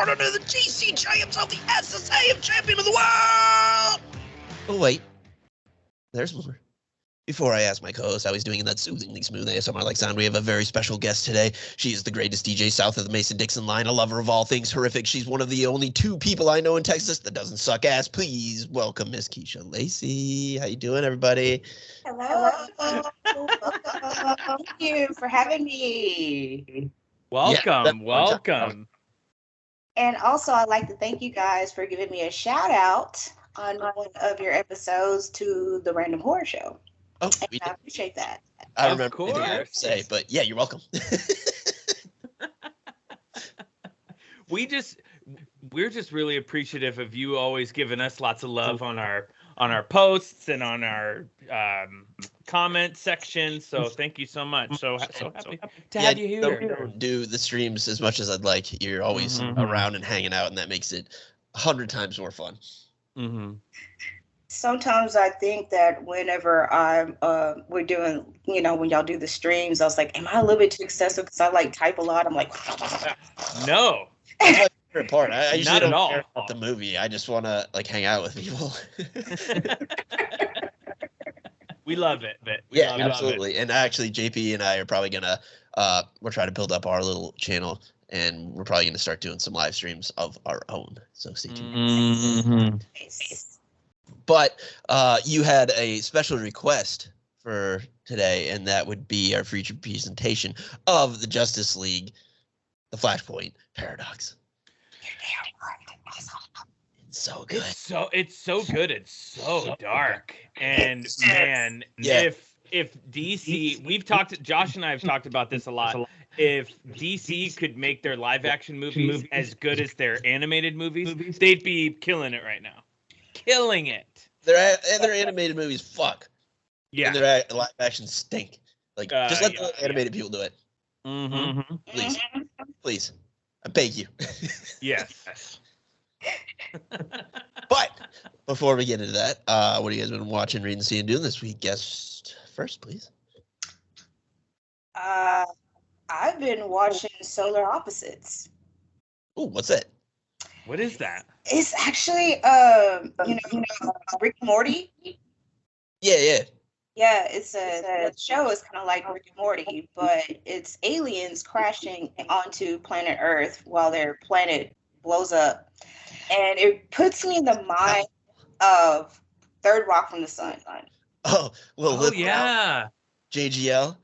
started into the GC champs of the SSA champion of the world. Oh, wait. There's more. Before I ask my co-host how he's doing in that soothingly smooth ASMR-like sound, we have a very special guest today. She is the greatest DJ south of the Mason-Dixon line, a lover of all things horrific. She's one of the only two people I know in Texas that doesn't suck ass. Please welcome Miss Keeshia Lacy. How you doing, everybody? Hello. Thank you for having me. Welcome. And also, I'd like to thank you guys for giving me a shout out on one of your episodes to the Random Horror Show. Oh, I appreciate that. I remember what to say, but yeah, you're welcome. We're just really appreciative of you always giving us lots of love on our posts and on our comment section. So thank you so much. So happy to have you here. Don't do the streams as much as I'd like. You're always around and hanging out, and that makes it 100 times more fun. Mm-hmm. Sometimes I think that whenever we're doing, when y'all do the streams, I was like, am I a little bit too excessive? Because I type a lot. I'm like, no. That's my favorite part. I usually Not don't at all. care about the movie. I just want to hang out with people. We love it. Yeah, absolutely. And actually, JP and I are probably gonna we're trying to build up our little channel, and we're probably gonna start doing some live streams of our own. So stay tuned. Mm-hmm. But you had a special request for today, and that would be our featured presentation of the Justice League, the Flashpoint Paradox. It's so good. It's so good. It's so dark. And man, Yeah. if DC, Josh and I have talked about this a lot. If DC could make their live action movies as good as their animated movies, they'd be killing it right now. Killing it. Their animated movies fuck. Yeah. And their live action stink. Just let the animated people do it. Mm-hmm. Please. I beg you. Yes. But before we get into that, what have you guys been watching, reading, seeing, doing this week? Guest first, please. I've been watching Solar Opposites. Oh, what's that? What is that? It's actually, Rick and Morty. Yeah. Yeah, it's the show is kind of like Rick and Morty, but it's aliens crashing onto planet Earth while their planet blows up. And it puts me in the mind of Third Rock from the Sun. Oh, well, yeah. JGL.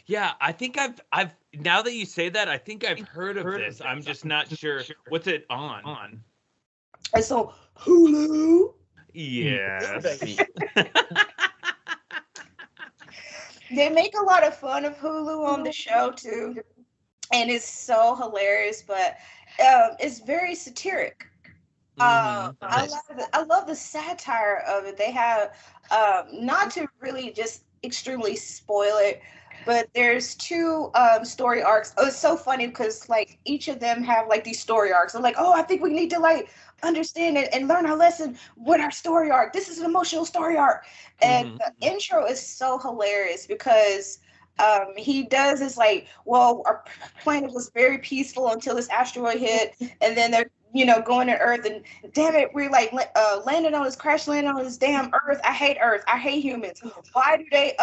Yeah, I think I've now that you say that, I think I've heard of this. I'm just not sure. What's it on? It's on Hulu. Yes. They make a lot of fun of Hulu on the show too, and it's so hilarious. But it's very satiric. I love the satire of it. They have not to really just extremely spoil it, but there's two story arcs. Oh, it's so funny because each of them have these story arcs. I'm like, oh, I think we need to understand it and learn our lesson with our story arc. This is an emotional story arc. And the intro is so hilarious because he does this our planet was very peaceful until this asteroid hit, and then they're going to Earth, and damn it, we're landing on this crash landing on this damn Earth. I hate Earth. I hate humans. Why do they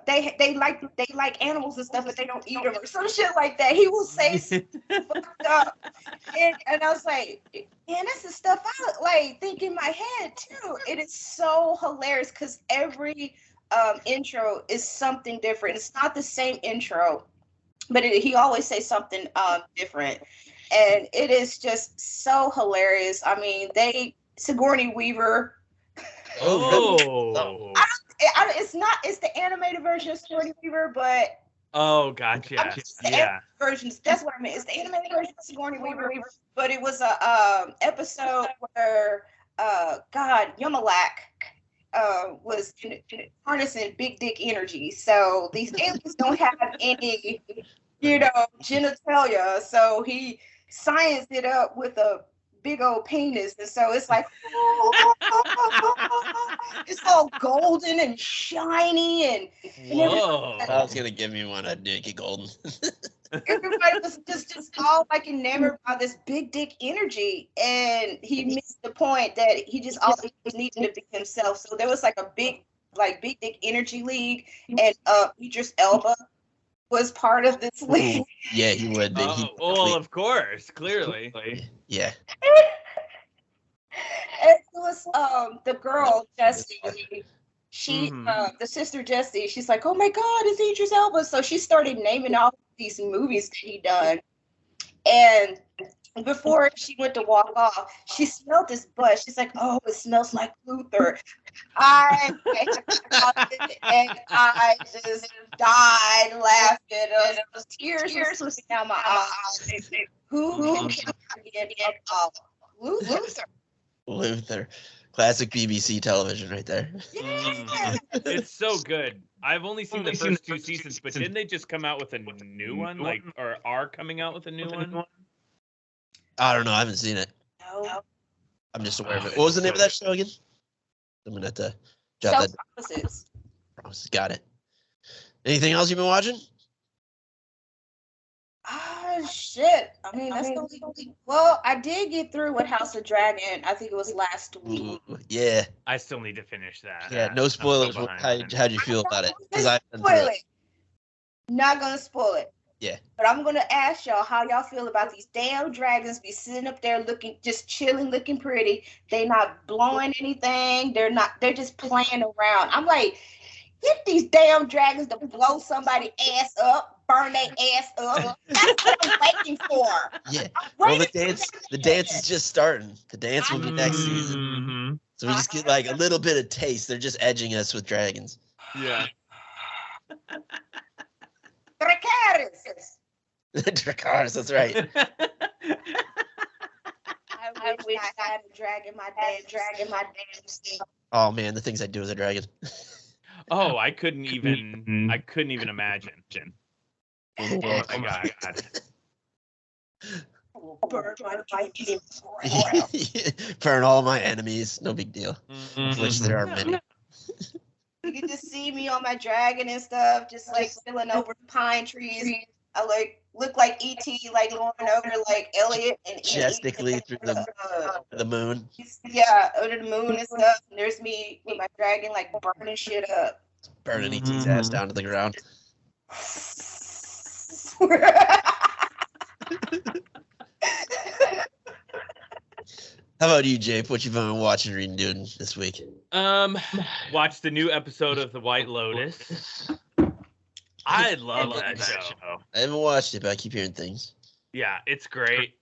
they like animals and stuff, but they don't eat them or some shit like that. He will say fucked up, and I was like, man, that's the stuff I think in my head too. It is so hilarious because every intro is something different. It's not the same intro, but he always says something different, and it is just so hilarious. I mean, Sigourney Weaver. Oh. It's the animated version of Sigourney Weaver, but oh, gotcha. Yeah. Versions. That's what I mean. It's the animated version of Sigourney Weaver, but it was a episode where Yumalak was harnessing big dick energy. So these aliens don't have any, genitalia. So he scienced it up with a big old penis, and so it's it's all golden and shiny and whoa. I was gonna give me one, Nicky Golden. everybody was just all like enamored by this big dick energy, and he missed the point that he just always needed to be himself. So there was like a big dick energy league, and Idris Elba was part of this league. Yeah, he would be. Well, of course, clearly. Yeah. It was the girl Jessie. She the sister Jessie. She's like, oh my God, it's Idris Elba. So she started naming all these movies that he done, and before she went to walk off, she smelled this butt. She's like, oh, it smells like Luther. And I just died laughing. It was tears slipping down my eyes. Who can forget about Luther? Luther. Classic BBC television right there. Yeah. It's so good. I've only seen the first 2 seasons, but didn't they just come out with a new one? Like, or are coming out with a new one? I don't know. I haven't seen it. No. I'm just aware of it. What was the name of that show again? I'm gonna have to jot that. Promises. Promises. Got it. Anything else you've been watching? Shit. I mean, that's the only. Well, I did get through with House of Dragon. I think it was last week. Ooh, yeah. I still need to finish that. Yeah. No spoilers. How'd you feel about it? Because I spoil it. Not gonna spoil it. Yeah. But I'm gonna ask y'all how y'all feel about these damn dragons be sitting up there looking, just chilling, looking pretty. They not blowing anything. They're just playing around. I'm like, get these damn dragons to blow somebody ass up, burn their ass up. That's what I'm waiting for. Yeah. Well, the dance is just starting. The dance will be next season. Mm-hmm. So we just get like a little bit of taste. They're just edging us with dragons. Yeah. Dracarys. Dracarys, that's right. I wish I had a dragon, my damn thing. Oh man, the things I do with a dragon. Oh, I couldn't even imagine. Oh my God. Burn my Burn all my enemies. No big deal. Mm-hmm. Of which there are many. You get to see me on my dragon and stuff, just like spilling over pine trees. I look like E.T., like going over like Elliot and majestically through the moon. Yeah, under the moon and stuff. And there's me with my dragon like burning shit up. Burning E.T.'s ass down to the ground. How about you, Jape? What you been watching, reading, doing this week? Watched the new episode of The White Lotus. I love that show. I haven't watched it, but I keep hearing things. Yeah, it's great.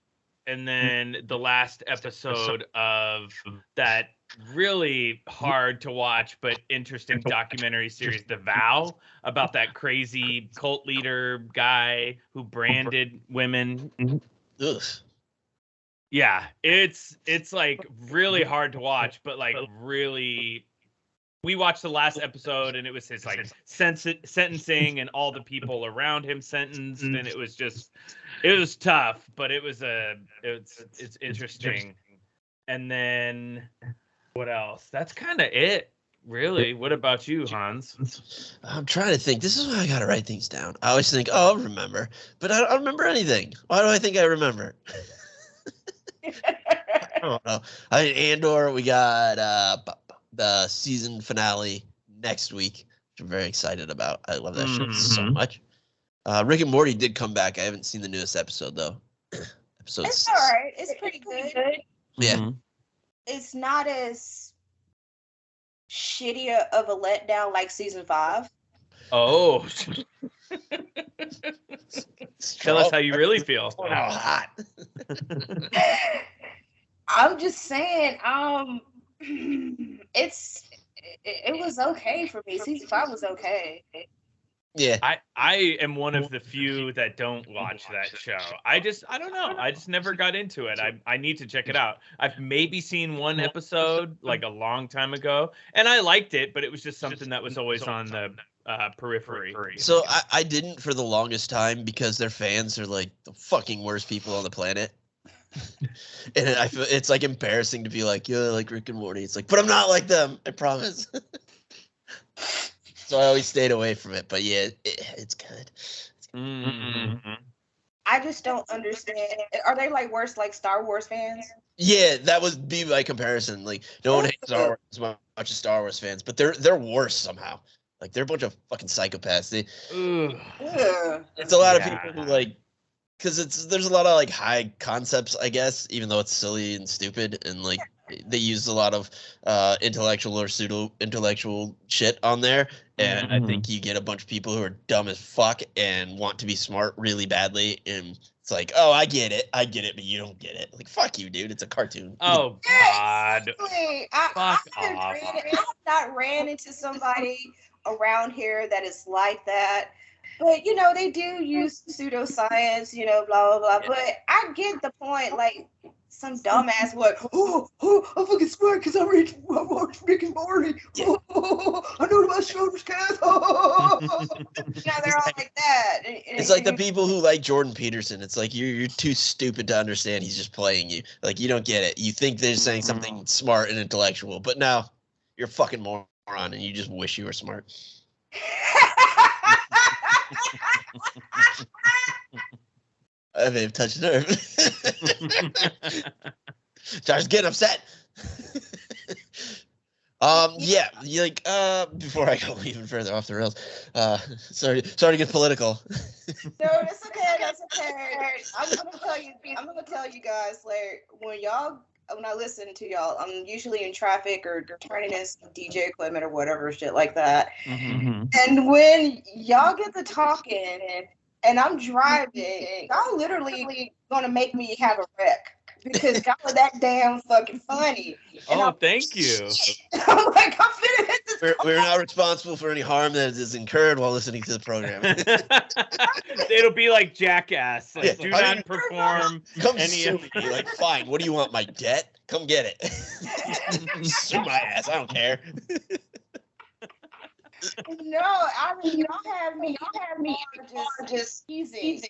And then the last episode of that really hard to watch but interesting documentary series, The Vow, about that crazy cult leader guy who branded women. Ugh. Yeah, it's like really hard to watch, but like really. We watched the last episode and it was his like sentencing and all the people around him sentenced, and it was tough, but it's interesting. And then what else? That's kind of it, really. What about you, Hans? I'm trying to think. This is why I gotta write things down. I always think, oh, I'll remember, but I don't remember anything. Why do I think I remember? I don't know. I mean, Andor. We got the season finale next week, which I'm very excited about. I love that show so much. Rick and Morty did come back. I haven't seen the newest episode though. It's all right. It's pretty good. Yeah. It's not as shitty of a letdown like season 5. Oh. Tell us how you really feel. Oh, hot. I'm just saying, it was okay for me. Season 5 was okay. Yeah. I am one of the few that don't watch that show. I don't know. I just never got into it. I need to check it out. I've maybe seen one episode like a long time ago, and I liked it, but it was just something that was always on the periphery. So I didn't for the longest time because their fans are like the fucking worst people on the planet. And I feel it's like embarrassing to be like, yeah, like Rick and Morty. It's like, but I'm not like them. I promise. So I always stayed away from it. But yeah, it's good. Mm-hmm. I just don't understand. Are they like worse like Star Wars fans? Yeah, that would be my comparison. Like, no one hates Star Wars as much as Star Wars fans, but they're worse somehow. Like, they're a bunch of fucking psychopaths. It's a lot of people who like, because there's a lot of like high concepts, I guess, even though it's silly and stupid, and like they use a lot of intellectual or pseudo intellectual shit on there, and I think you get a bunch of people who are dumb as fuck and want to be smart really badly, and it's like, oh, I get it, but you don't get it. Like, fuck you, dude. It's a cartoon. Oh God. I have not ran into somebody around here that is like that. But, you know, they do use pseudoscience, you know, blah, blah, blah. But I get the point. Like, some dumbass like, I'm fucking smart because I watched Rick and Morty. I know about shoulders cast. Now they're all like that. It's like the people who like Jordan Peterson. It's like you're too stupid to understand he's just playing you. Like, you don't get it. You think they're saying something smart and intellectual, but no, you're a fucking moron and you just wish you were smart. I may have touched a nerve. Josh's getting upset. Yeah, like before I go even further off the rails, sorry to get political. No, that's okay. I'm gonna tell you guys, like, when I listen to y'all, I'm usually in traffic or turning in some DJ equipment or whatever shit like that. And when y'all get to talking and I'm driving, y'all literally gonna make me have a wreck because y'all are that damn fucking funny. And thank you. I'm like, I'm finna hit this. We're not responsible for any harm that is incurred while listening to the program. It'll be like Jackass. Like, do not perform. Come sue me. Like, fine. What do you want? My debt? Come get it. Sue my ass. I don't care. No, I mean, y'all have me just easy.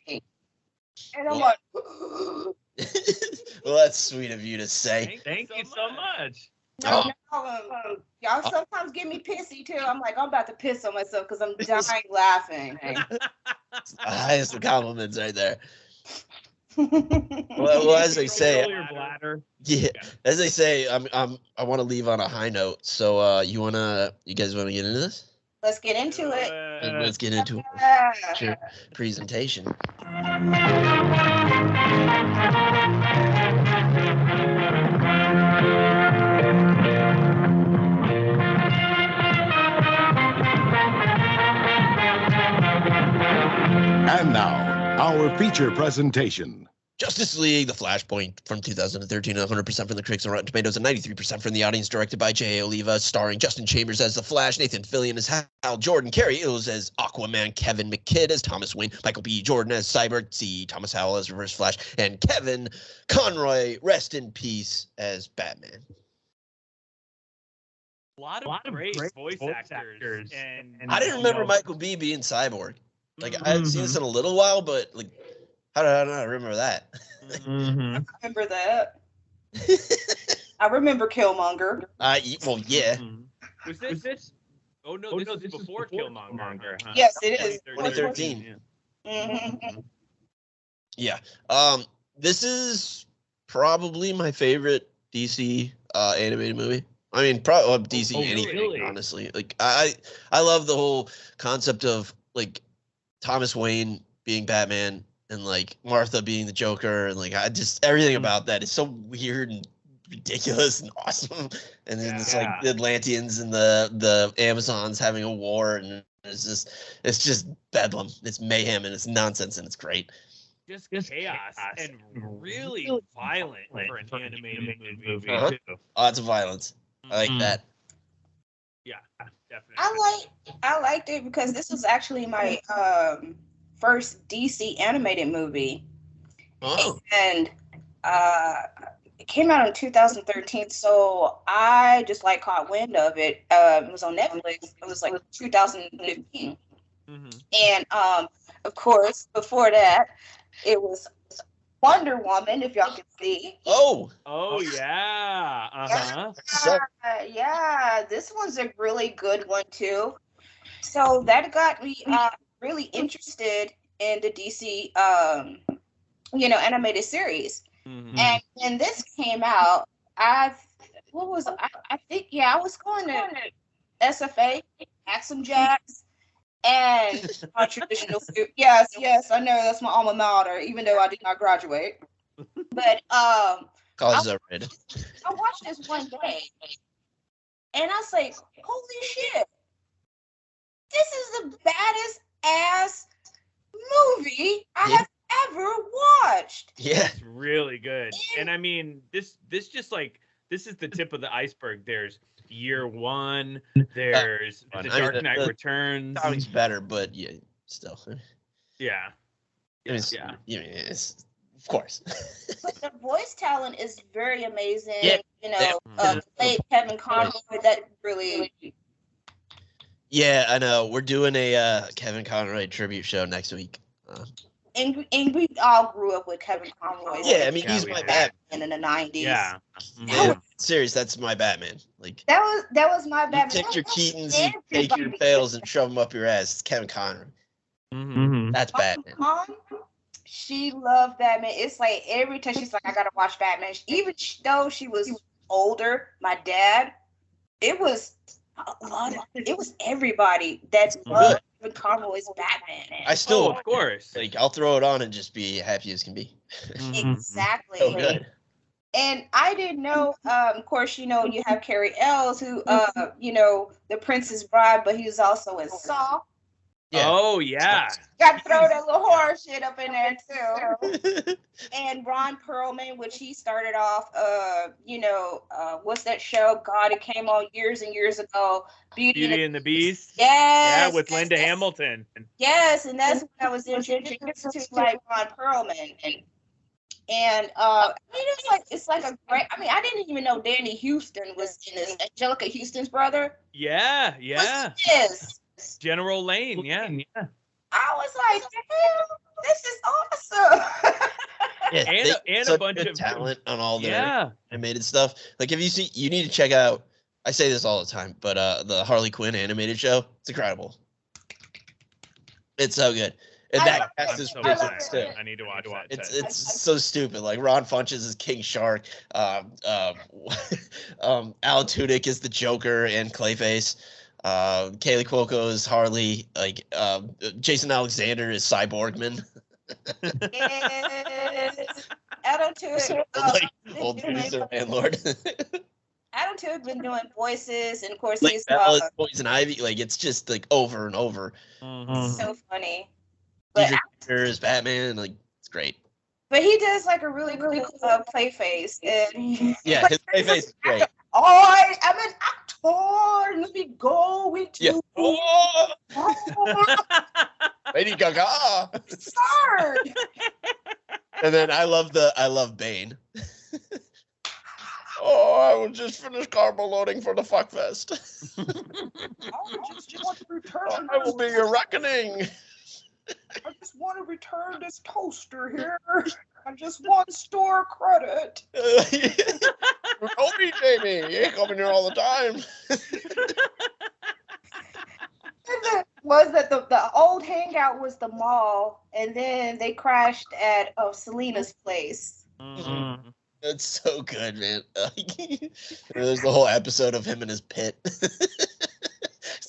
And I'm like, well, that's sweet of you to say. Thank you so much. No, y'all sometimes get me pissy too. I'm like, I'm about to piss on myself because I'm dying laughing. Highest of compliments right there. Well, as they say, yeah, as they say, I want to leave on a high note. So, you guys want to get into this? Let's get into it. And let's get into your presentation. And now, our feature presentation. Justice League, the Flashpoint from 2013, 100% from the critics on Rotten Tomatoes, and 93% from the audience, directed by J.A. Oliva, starring Justin Chambers as The Flash, Nathan Fillion as Hal Jordan, Carrie Ills as Aquaman, Kevin McKidd as Thomas Wayne, Michael B. Jordan as Cyborg, C. Thomas Howell as Reverse Flash, and Kevin Conroy, rest in peace, as Batman. A lot of great voice actors. And I didn't remember Michael B. being Cyborg. Like, I hadn't seen this in a little while, but like, how did I not remember that? I remember that. I remember Killmonger. Well, yeah. Was this? Oh no, this is before Killmonger. Huh? Yes, it is. 2013. Mm-hmm. Yeah. This is probably my favorite DC animated movie. I mean, probably DC anything, really? Honestly. Like, I love the whole concept of like Thomas Wayne being Batman and like Martha being the Joker, and like everything about that is so weird and ridiculous and awesome. And then it's like the Atlanteans and the Amazons having a war, and it's just bedlam. It's mayhem and it's nonsense and it's great. Just chaos and really violent for an animated movie too. Lots of violence. I like that. Yeah, definitely. I liked it because this was actually my first DC animated movie. Oh. And it came out in 2013, so I just like caught wind of it. It was on Netflix. It was like 2015. And of course, before that, it was Wonder Woman, if y'all can see. Oh yeah. Yeah, this one's a really good one too. So that got me really interested in the DC animated series. And when this came out, I think I was going to SFA, Axum Jacks, and my traditional food. Yes, I know that's my alma mater, even though I did not graduate. But College overrated. I watched this one day, and I was like, "Holy shit! This is the baddest ass movie I have ever watched." Yeah, it's really good. And I mean, this just like this is the tip of the iceberg. There's Year One. There's The Dark Knight Returns. Sounds better, but yeah, still. Yeah. Yes, of course. But the voice talent is very amazing. Yeah. Late Kevin Conroy, that really. Yeah, I know. We're doing a Kevin Conroy tribute show next week. And we all grew up with Kevin Conroy. Yeah, I mean, he's my Batman in the 90s. Yeah. Serious, that's my Batman. Like that was my Batman. You take your Keatons, you take your Bales, and shove them up your ass. It's Kevin Conroy. That's Batman. Mom, she loved Batman. It's like every time she's like, I gotta watch Batman. Even though she was older, my dad, it was everybody that loved Kevin Conroy's Batman. I still, of course, like I'll throw it on and just be happy as can be. Exactly. So good. And I didn't know, of course, you have Carrie Ells, who, the Princess Bride, but he was also in Saw. Yeah. Oh, yeah. Got to throw that little horror shit up in there, too. And Ron Perlman, which he started off, what's that show? God, it came on years and years ago. Beauty and the Beast. Yes. Yeah, with Linda Hamilton. Yes, and that's when I was introduced to, like, Ron Perlman. And it's like a great. I mean, I didn't even know Danny Houston was in this. Angelica Houston's brother. Yeah. Yes. General Lane. Yeah. I was like, damn, this is awesome. And a bunch of talent on all their animated stuff. Like, have you seen? You need to check out. I say this all the time, but the Harley Quinn animated show. It's incredible. It's so good. And that cast is I need to watch that. It's so stupid. Like Ron Funches is King Shark. Alan Tudyk is the Joker and Clayface. Kaylee Cuoco is Harley. Like Jason Alexander is Cyborgman. Adam Tudyk, like old producer landlord. Adam Tudyk been doing voices, and of course like he's Poison Ivy. Like it's just like over and over. So funny. But is Batman, like it's great. But he does like a really cool Clayface. And yeah, his Clayface is great. I'm an actor. Let me go with you. Lady Gaga. Sorry. And then I love Bane. I will just finish carbo loading for the fuckfest. I will be your reckoning. I just want to return this toaster here. I just want store credit. Call me, Jamie. You ain't coming here all the time. Was that the old hangout was the mall, and then they crashed at Selena's place. That's so good, man. There's the whole episode of him in his pit.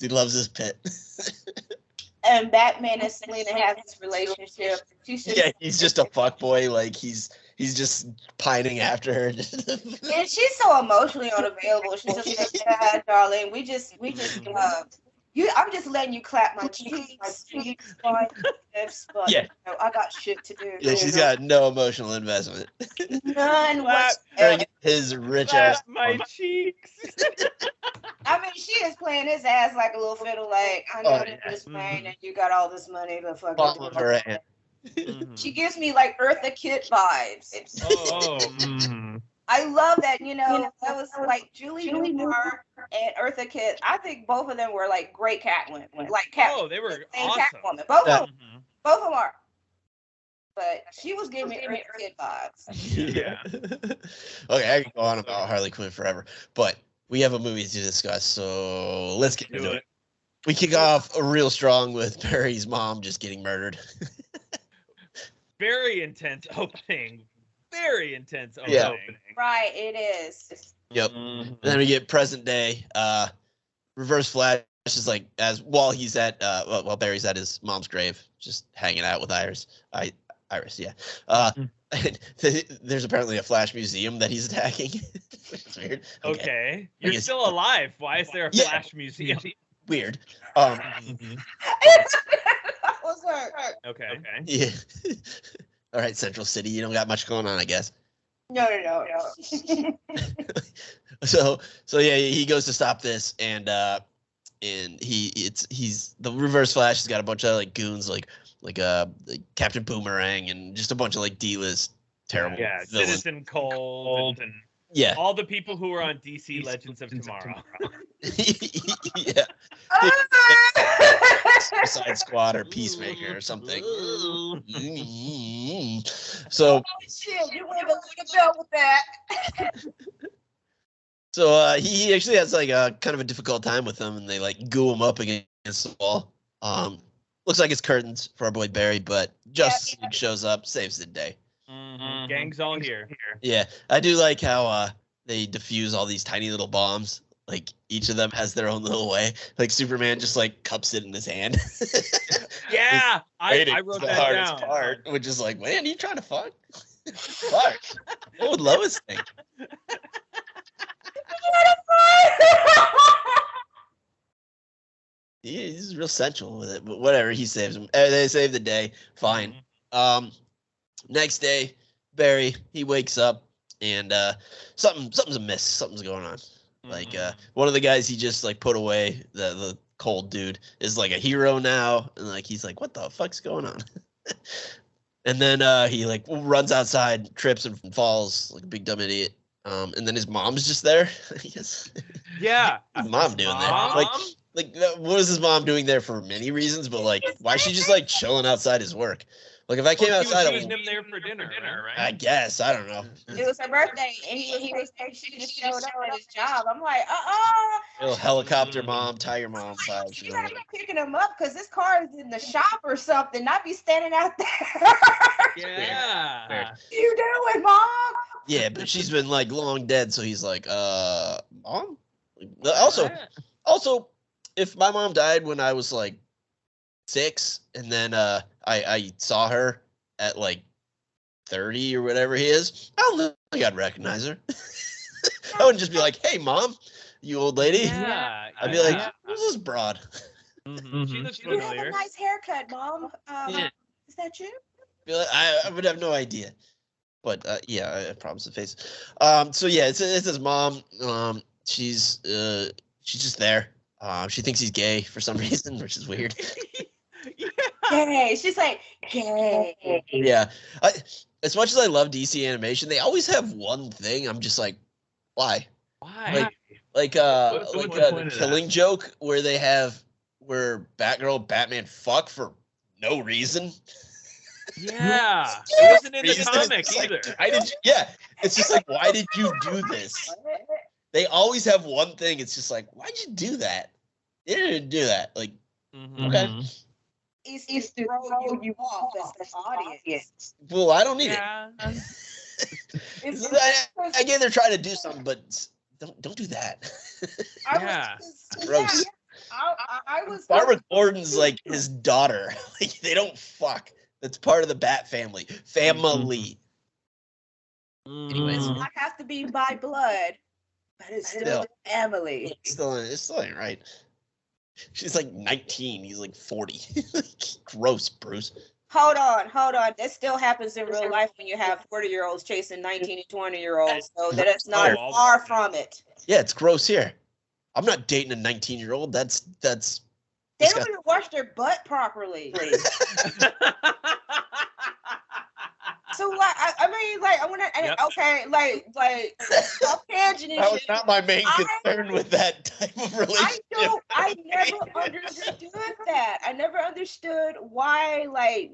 He loves his pit. And Batman and Selena have this relationship. He's just a fuckboy. Like he's just pining after her. And she's so emotionally unavailable. She's just like, yeah, darling, we just I'm just letting you clap my cheeks. You just but I got shit to do. Yeah, she's got no emotional investment. None whatsoever. His rich ass. My cheeks. I mean, she is playing his ass like a little fiddle. Like, I know this man, and you got all this money to fucking do her hand. She gives me like Eartha Kitt vibes. I love that. That was like Julie Newmar and Eartha Kitt. I think both of them were like great Catwomen. Like they were awesome. Catwoman. Both of them are. But she was giving me Eartha Kitt vibes. Yeah. Okay, I can go on about Harley Quinn forever, but we have a movie to discuss, so let's get into it. We kick off real strong with Barry's mom just getting murdered. very intense opening. Very intense opening. Yeah. Right, it is. Yep. And then we get present day. Reverse Flash is like while he's at while Barry's at his mom's grave, just hanging out with Iris. Iris, yeah. There's apparently a Flash museum that he's attacking. It's weird. Okay. You're still alive. Why is there a Flash museum? Weird. What's that? Okay. Yeah. All right, Central City. You don't got much going on, I guess. No. So yeah, he goes to stop this, and he's the Reverse Flash has got a bunch of like goons like Captain Boomerang and just a bunch of like D-list terrible villains. Citizen Cold and all the people who were on DC Legends of Tomorrow. Yeah. Suicide Squad or Peacemaker or something. So shit, you went a little bit with that. So he actually has like a kind of a difficult time with them, and they like goo him up against the wall. Looks like it's curtains for our boy Barry, but Justice League shows up, saves the day. Gang's all here. Yeah, I do like how they defuse all these tiny little bombs. Like each of them has their own little way. Like Superman just like cups it in his hand. Yeah, I wrote that down. Part, which is like, man, you trying to fuck? Fuck. What would Lois think? He's real sensual with it, but whatever. He saves him. They save the day. Fine. Next day, Barry he wakes up and something's amiss. Something's going on. Like one of the guys he just like put away, the cold dude, is like a hero now, and like he's like, what the fuck's going on? And then he like runs outside, trips and falls like a big dumb idiot. And then his mom's just there. I guess. Yeah. His mom doing there. Like what was his mom doing there for many reasons, but like why is she just like chilling outside his work? Like if I came outside, she was him there for dinner, right? I guess I don't know. It was her birthday, and he was there. She just showed up at his job. I'm like, Little helicopter mom, tiger mom vibe. You gotta be picking him up because this car is in the shop or something. Not be standing out there. Yeah. Weird. What you doing, mom? Yeah, but she's been like long dead, so he's like, mom. Also, if my mom died when I was like 6, and then I saw her at like 30 or whatever he is, I don't think I'd recognize her. I wouldn't just be like, "Hey, mom, you old lady." Yeah, I'd be like, "Who's this broad?" She looks You have familiar. a nice haircut, mom. Is that you? I would have no idea. But I promise the face. So yeah, it's his mom. She's just there. She thinks he's gay for some reason, which is weird. Gay. She's like gay. Yeah. As much as I love DC animation, they always have one thing. I'm just like, why? Why? Like the Killing Joke where Batgirl and Batman fuck for no reason. Yeah. It wasn't in the comic either. It's just like, why did you do this? They always have one thing. It's just like, why'd you do that? They didn't do that. Like, okay. It's to throw you off as the audience. Well, I don't need it. I get they're trying to do something, but don't do that. Gross. I was Barbara Gordon's like his daughter. Like they don't fuck. That's part of the Bat family. Anyways, I have to be by blood, but it's still family. It still ain't right. She's like 19. He's like 40. Gross, Bruce. Hold on. That still happens in real life when you have 40-year-olds chasing 19 and 20-year-olds. So that it's not far from it. Yeah, it's gross here. I'm not dating a 19-year-old. That's. They don't even wash their butt properly. So like, I want to. Okay, like, stop tangent and that was not my main concern with that type of relationship. I never understood that. I never understood why. Like,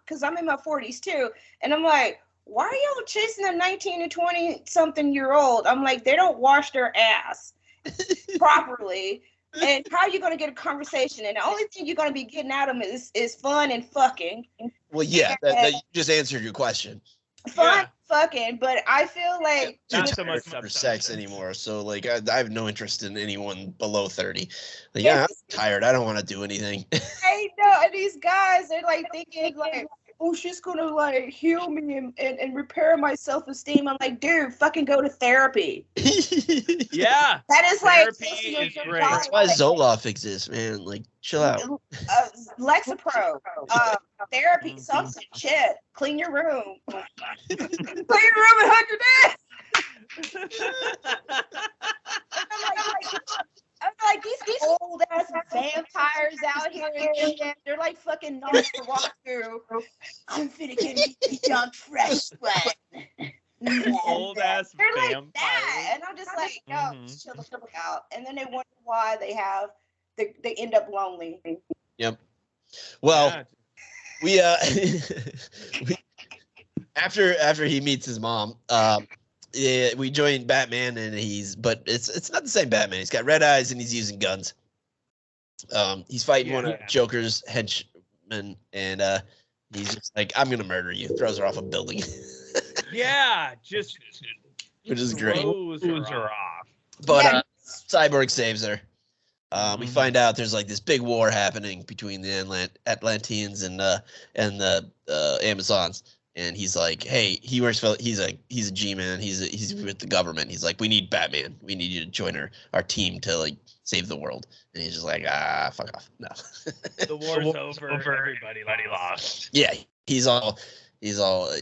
because I'm in my 40s too, and I'm like, why are y'all chasing a 19 and 20 something year old? I'm like, they don't wash their ass properly. And how are you going to get a conversation? And the only thing you're going to be getting out of them is fun and fucking. Well, yeah, that you just answered your question. Fun, fucking, but I feel like not so much for sex anymore. So like, I have no interest in anyone below 30. Like, Yeah. I'm tired. I don't want to do anything. I know, and these guys, they're like thinking like, oh, she's gonna like heal me and repair my self-esteem. I'm like, dude, fucking go to therapy. Yeah, That is therapy like is great. That's why Zoloft exists, man. Like, chill out. Lexapro, therapy, some shit. Clean your room. Clean your room and hug your dad. I'm like these old ass vampires out here and shit. They're like fucking nuts to walk through. I'm finna get me young fresh sweat. Old ass They're like vampires. that, and I'm just like, yo, just chill the fuck out. And then they wonder why they end up lonely. Yep. Well, Yeah. we after he meets his mom, yeah, we join Batman, and but it's not the same Batman. He's got red eyes and he's using guns. He's fighting one of Joker's henchmen, and he's just like, "I'm gonna murder you." Throws her off a building. Yeah, just which is great. throws her off. But Cyborg saves her. We find out there's like this big war happening between the Atlanteans and the Amazons. And he's like, hey, he works for, he's a G-man. He's with the government. He's like, we need Batman. We need you to join our team to like save the world. And he's just like, fuck off. No. The war's over. Everybody lost. Yeah, he's all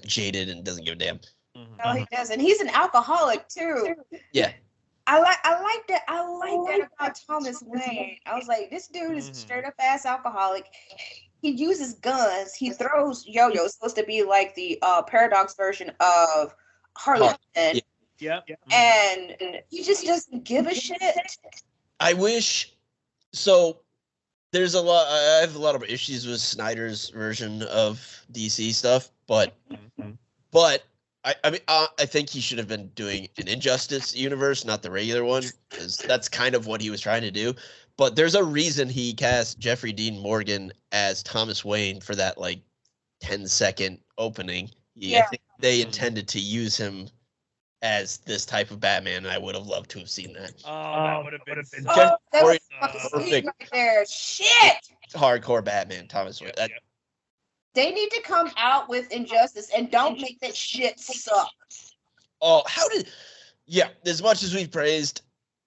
jaded and doesn't give a damn. No, he doesn't. He's an alcoholic too. Yeah. I like that about Thomas Wayne. I was like, this dude is a straight up ass alcoholic. He uses guns. He throws yo-yos, supposed to be like the Paradox version of Harley Quinn. Yep. And he just doesn't give a shit. I wish. So there's I have a lot of issues with Snyder's version of DC stuff, but I mean, I think he should have been doing an Injustice universe, not the regular one, because that's kind of what he was trying to do. But there's a reason he cast Jeffrey Dean Morgan as Thomas Wayne for that like 10-second opening. I think they intended to use him as this type of Batman, and I would have loved to have seen that. Oh, that would have been that was perfect right there. Shit. Hardcore Batman, Thomas Wayne. They need to come out with Injustice and don't make that shit suck. Oh, as much as we've praised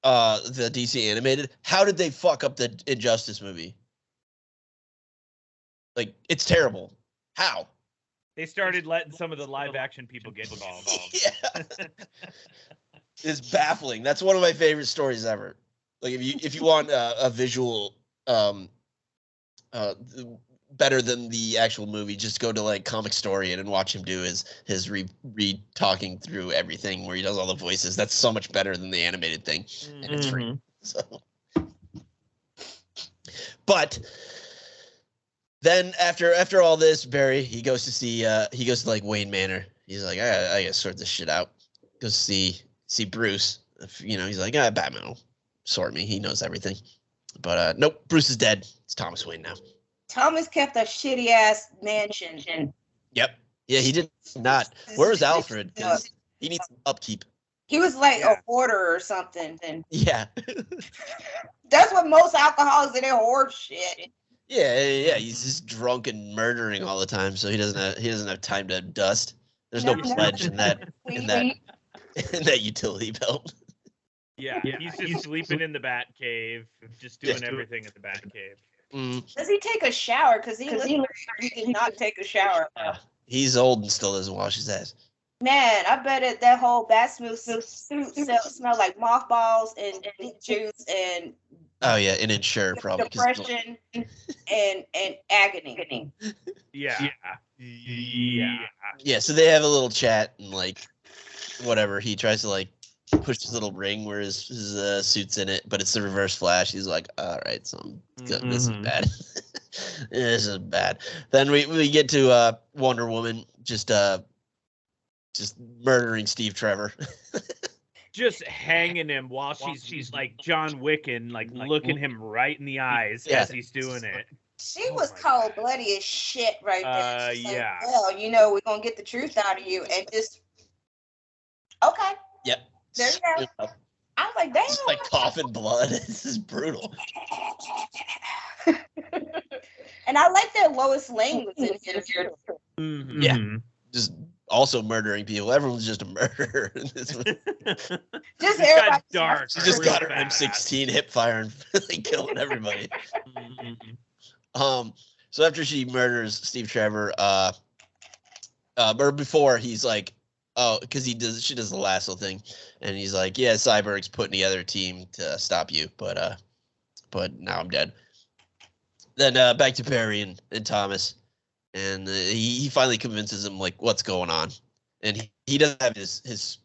the DC animated, how did they fuck up the Injustice movie? Like, it's terrible. How? They started letting some of the live action people get involved. Yeah. It's baffling. That's one of my favorite stories ever. Like, if you want a visual better than the actual movie, just go to like Comic Historian and watch him do his re-talking through everything where he does all the voices. That's so much better than the animated thing, and it's free. So, but then after all this, Barry he goes to like Wayne Manor. He's like, I gotta sort this shit out. Goes to see Bruce. He's like, Batman will sort me. He knows everything. But nope, Bruce is dead. It's Thomas Wayne now. Thomas kept a shitty ass mansion. Yep. Yeah, he did not. Where was Alfred? Because he needs some upkeep. He was like a hoarder or something. Yeah. That's what most alcoholics do. They hoard shit. Yeah. He's just drunk and murdering all the time, so he doesn't have time to dust. There's no pledge in that utility belt. Yeah, he's just sleeping in the Bat Cave, just doing everything in the Bat Cave. Does he take a shower? Because he did not take a shower. He's old and still doesn't wash his ass. Man, I bet that whole Bat Smooth suit smelled like mothballs and juice and and Ensure probably depression and agony. Yeah. So they have a little chat and like whatever. He tries to like push his little ring where his suit's in it, but it's the Reverse Flash. He's like, all right, so this is bad. This is bad. Then we get to Wonder Woman just murdering Steve Trevor. just hanging him while she's like John Wick and like looking him right in the eyes as he's doing it. She was cold-blooded as shit right there. Yeah. Like, well, you know, we're gonna get the truth out of you, and just okay. Yep. There you go. I was like, damn. Just like coughing blood. This is brutal. And I like that Lois Lane was in here. Mm-hmm. Yeah. Just also murdering people. Everyone's just a murderer in this one. Just got dark. She just got her fast. M16 hip fire and like killing everybody. So after she murders Steve Trevor, or before, he's like, oh, because she does the lasso thing, and he's like, yeah, Cyborg's putting together a team to stop you, but now I'm dead. Then back to Barry and Thomas, and he finally convinces him like what's going on, and he doesn't have his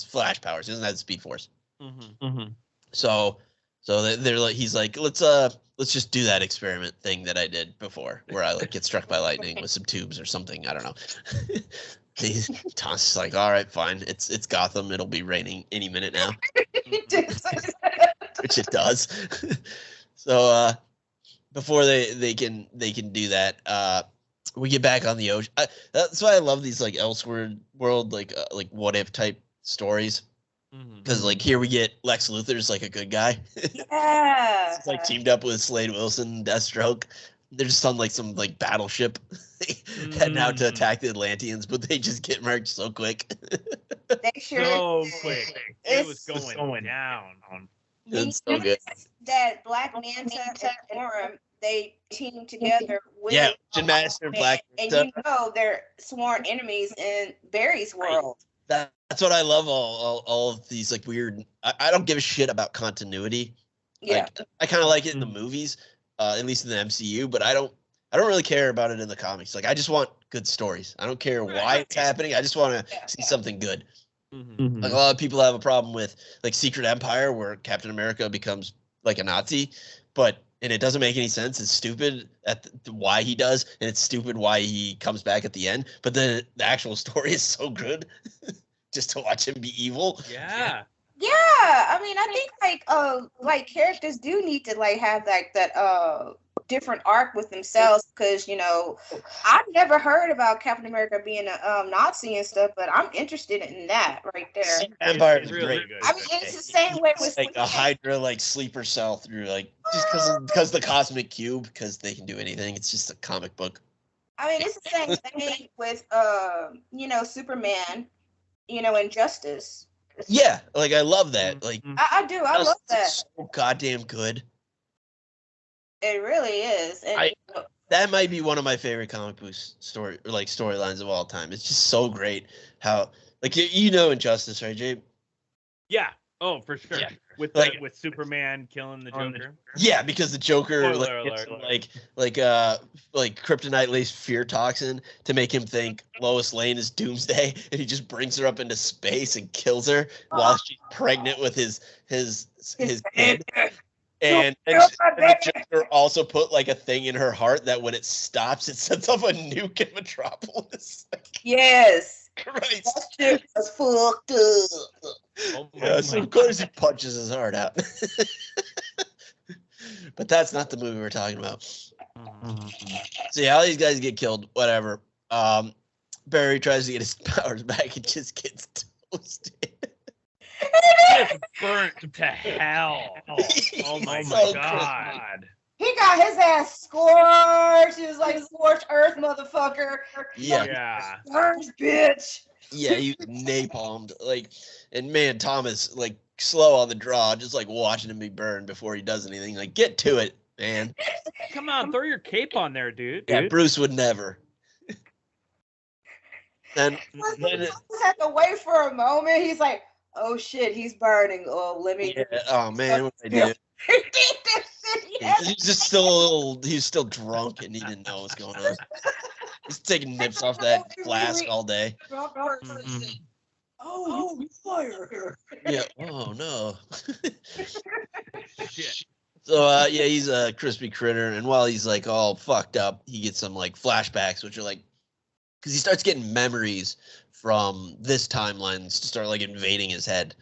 flash powers. He doesn't have the Speed Force. So they're like, he's like, let's just do that experiment thing that I did before, where I like get struck by lightning with some tubes or something. I don't know. Thomas is like, all right, fine. It's Gotham. It'll be raining any minute now, which it does. So before they can do that, we get back on the ocean. That's why I love these like Elseworld world like what if type stories. Because like here we get Lex Luthor's like a good guy. Yeah. It's like teamed up with Slade Wilson, Deathstroke. They're just on like some like battleship heading out to attack the Atlanteans, but they just get marked so quick. They sure So quick. It was going down. It's so good. That Black Manta and Orm, they team together with Jim Madison and Black and Manta. you know they're sworn enemies in Barry's world. That's what I love. All of these like weird. I don't give a shit about continuity. Yeah. Like, I kind of like it in the movies, at least in the MCU, but I don't really care about it in the comics. Like I just want good stories. I don't care why it's happening. I just want to see something good. Like a lot of people have a problem with like Secret Empire, where Captain America becomes like a Nazi, and it doesn't make any sense. It's stupid why he does, and it's stupid why he comes back at the end. But the actual story is so good, just to watch him be evil. Yeah. Yeah, I mean, I think like characters do need to like have like that different arc with themselves, because you know I've never heard about Captain America being a Nazi and stuff, but I'm interested in that right there. Empire is really great. good. I mean, it's the same way with Like a Hydra like sleeper cell through like just because the cosmic cube, because they can do anything. It's just a comic book. I mean, it's the same thing with you know, Superman, you know, Injustice. Yeah, like I love that. Like I do. I love that. It's so goddamn good. It really is. And That might be one of my favorite comic book storylines of all time. It's just so great how like you know Injustice, right, Jabe? Yeah. Oh, for sure. Yeah. With Like- with Superman killing the Joker. Yeah, because the Joker Spoiler gets alert. some, like kryptonite laced fear toxin to make him think Lois Lane is Doomsday, and he just brings her up into space and kills her while she's pregnant with his kid. And the Joker also put like a thing in her heart that when it stops, it sets off a nuke in Metropolis. yes, Christ. that shit was fucked up. Oh my Yeah, so of course he punches his heart out. But that's not the movie we're talking about. So yeah, all these guys get killed, whatever. Barry tries to get his powers back and just gets toasted. Just burnt to hell. Oh my So god. He got his ass scorched. He was like scorched earth, motherfucker. Yeah. Yeah. Scorched, bitch. Yeah, he was napalmed. Like, and man, Thomas, like, slow on the draw, just like watching him be burned before he does anything. Like, get to it, man. Come on, throw your cape on there, dude. Yeah, Bruce would never. And He just had to wait for a moment. He's like, oh shit, he's burning. Oh, let me. yeah, oh man, what did I do? He did that shit. Yes. He's just still he's still drunk and he didn't know what's going on. He's taking nips off that flask all day. Oh, you fire. Yeah. Oh no. Shit. So yeah, he's a crispy critter, and while he's like all fucked up, he gets some like flashbacks, which are like, because he starts getting memories from this timeline to start like invading his head.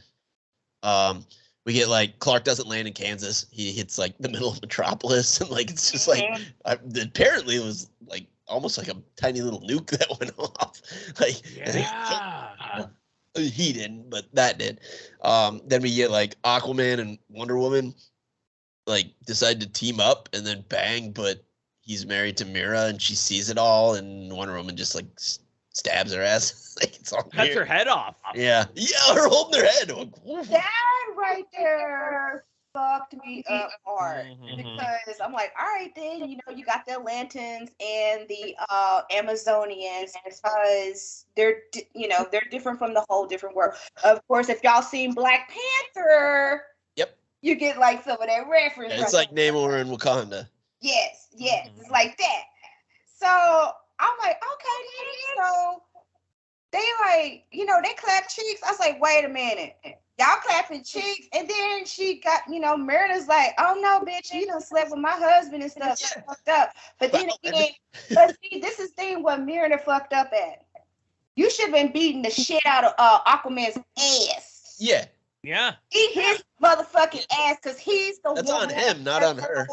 We get like Clark doesn't land in Kansas. He hits like the middle of Metropolis, and like it's just like apparently it was like almost like a tiny little nuke that went off. Like he didn't, but that did. Then we get like Aquaman and Wonder Woman like decide to team up and then bang, but he's married to Mira and she sees it all, and Wonder Woman just like stabs her ass. Like it's all cuts her head off. Yeah, her holding her head. That right there fucked me up hard because I'm like, all right, then you got the Atlanteans and the Amazonians because they're different from the whole different world. Of course, if y'all seen Black Panther, you get like some of that reference. Yeah, it's like Namor in Wakanda. Yes, it's like that. So I'm like, okay, so they like, they clap cheeks. I was like, wait a minute. Y'all clapping cheeks. And then she got, Merida's like, oh no, bitch, you done slept with my husband and stuff. That's fucked up. But then again, but see, this is the thing what Merida fucked up at. You should have been beating the shit out of Aquaman's ass. Yeah. Yeah. Eat his motherfucking ass because he's the one. That's on him, not on her.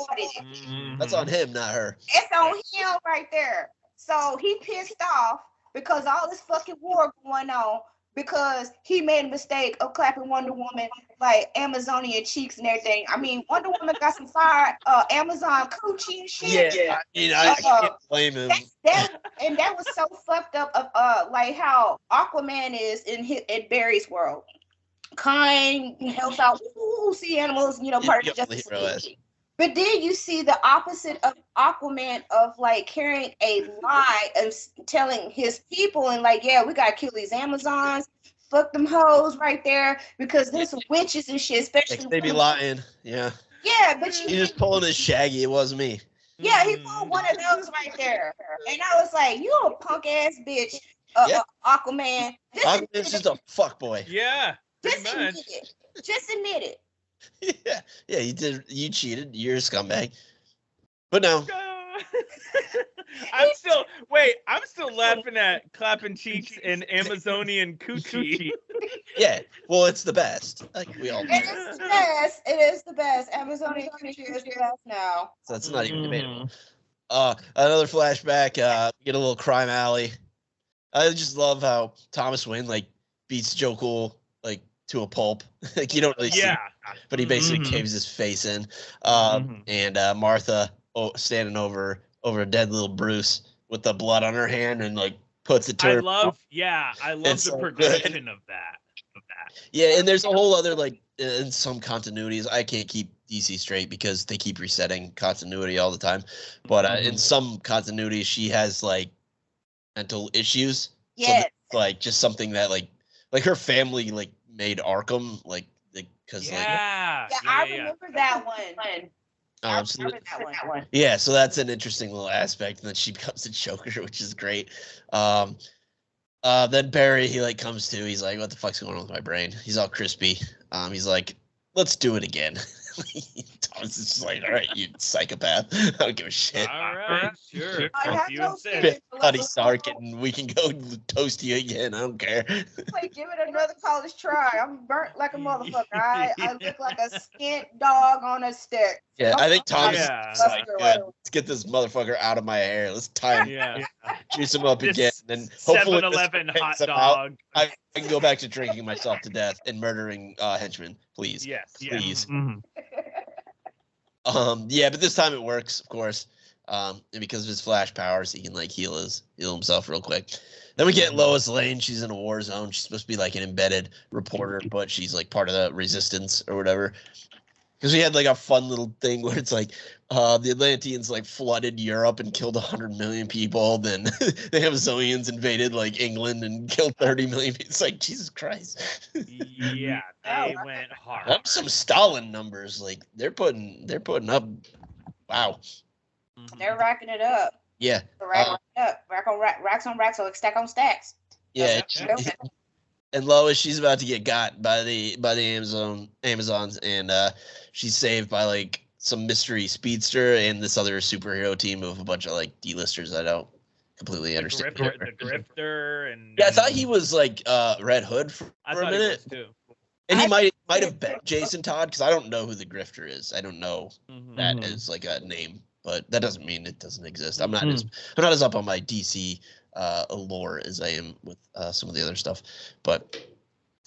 That's on him, not her. It's on him right there. So he pissed off because all this fucking war going on because he made a mistake of clapping Wonder Woman like Amazonian cheeks and everything. I mean, Wonder Woman got some fire Amazon coochie and shit. Yeah. I can't blame him. That was so fucked up of like how Aquaman is in Barry's world. Kind, helps out sea animals, part of Justice League. But then you see the opposite of Aquaman of like carrying a lie and telling his people and like, yeah, we gotta kill these Amazons, fuck them hoes right there because there's some witches and shit, especially they be lying. Yeah. Yeah, but he just pulling his Shaggy. It wasn't me. Yeah, he pulled one of those right there, and I was like, you a punk ass bitch, Aquaman. Aquaman's just a fuck boy. Yeah. Just admit it. Yeah, you did. You cheated. You're a scumbag. But no. I'm still laughing at clapping cheeks and Amazonian coochie. Yeah, well, it's the best. Like we all. It is the best. It is the best. Amazonian coochie is the best now. So that's not even debatable. Another flashback. Get a little crime alley. I just love how Thomas Wayne like beats Joe Cool like to a pulp. Like you don't really see it, but he basically caves his face in. And Martha standing over a dead little Bruce with the blood on her hand and like puts it to her. I love the progression of that. Yeah, and there's a whole other like in some continuities. I can't keep DC straight because they keep resetting continuity all the time. But in some continuities, she has like mental issues. Yeah, so like just something that like her family like made Arkham like because I remember that one. Yeah, so that's an interesting little aspect, and then she becomes a Joker, which is great. Then Barry, he like comes to, he's like, "What the fuck's going on with my brain?" He's all crispy. He's like, "Let's do it again." Thomas is just like, "All right, you psychopath. I don't give a shit." All right, sure. Buddy Stark, and we can go toast you again. I don't care. Like, give it another college try. I'm burnt like a motherfucker. I look like a skint dog on a stick. Yeah, I think Thomas is like, good. Let's get this motherfucker out of my hair. Let's tie him, juice him up again, and hopefully 7-Eleven hot dog. I can go back to drinking myself to death and murdering henchmen, please. Yes, please. Yeah. But this time it works, of course. And because of his flash powers, he can like heal himself real quick. Then we get Lois Lane. She's in a war zone. She's supposed to be like an embedded reporter, but she's like part of the resistance or whatever. Because we had like a fun little thing where it's like the Atlanteans like flooded Europe and killed 100 million people. Then the Amazonians invaded like England and killed 30 million people. It's like, Jesus Christ. Yeah, they went hard. That's some Stalin numbers. Like they're putting up. Wow. They're racking it up. Yeah. They're racking it up. Racks on racks, so stack on stacks. Yeah. And Lois, she's about to get got by the Amazons, and she's saved by like some mystery speedster and this other superhero team of a bunch of like D-listers I don't completely understand. The Grifter and I thought he was like Red Hood for a minute. And he might have been Jason Todd, because I don't know who the Grifter is. I don't know that as like a name, but that doesn't mean it doesn't exist. I'm not as up on my DC lore as I am with some of the other stuff. But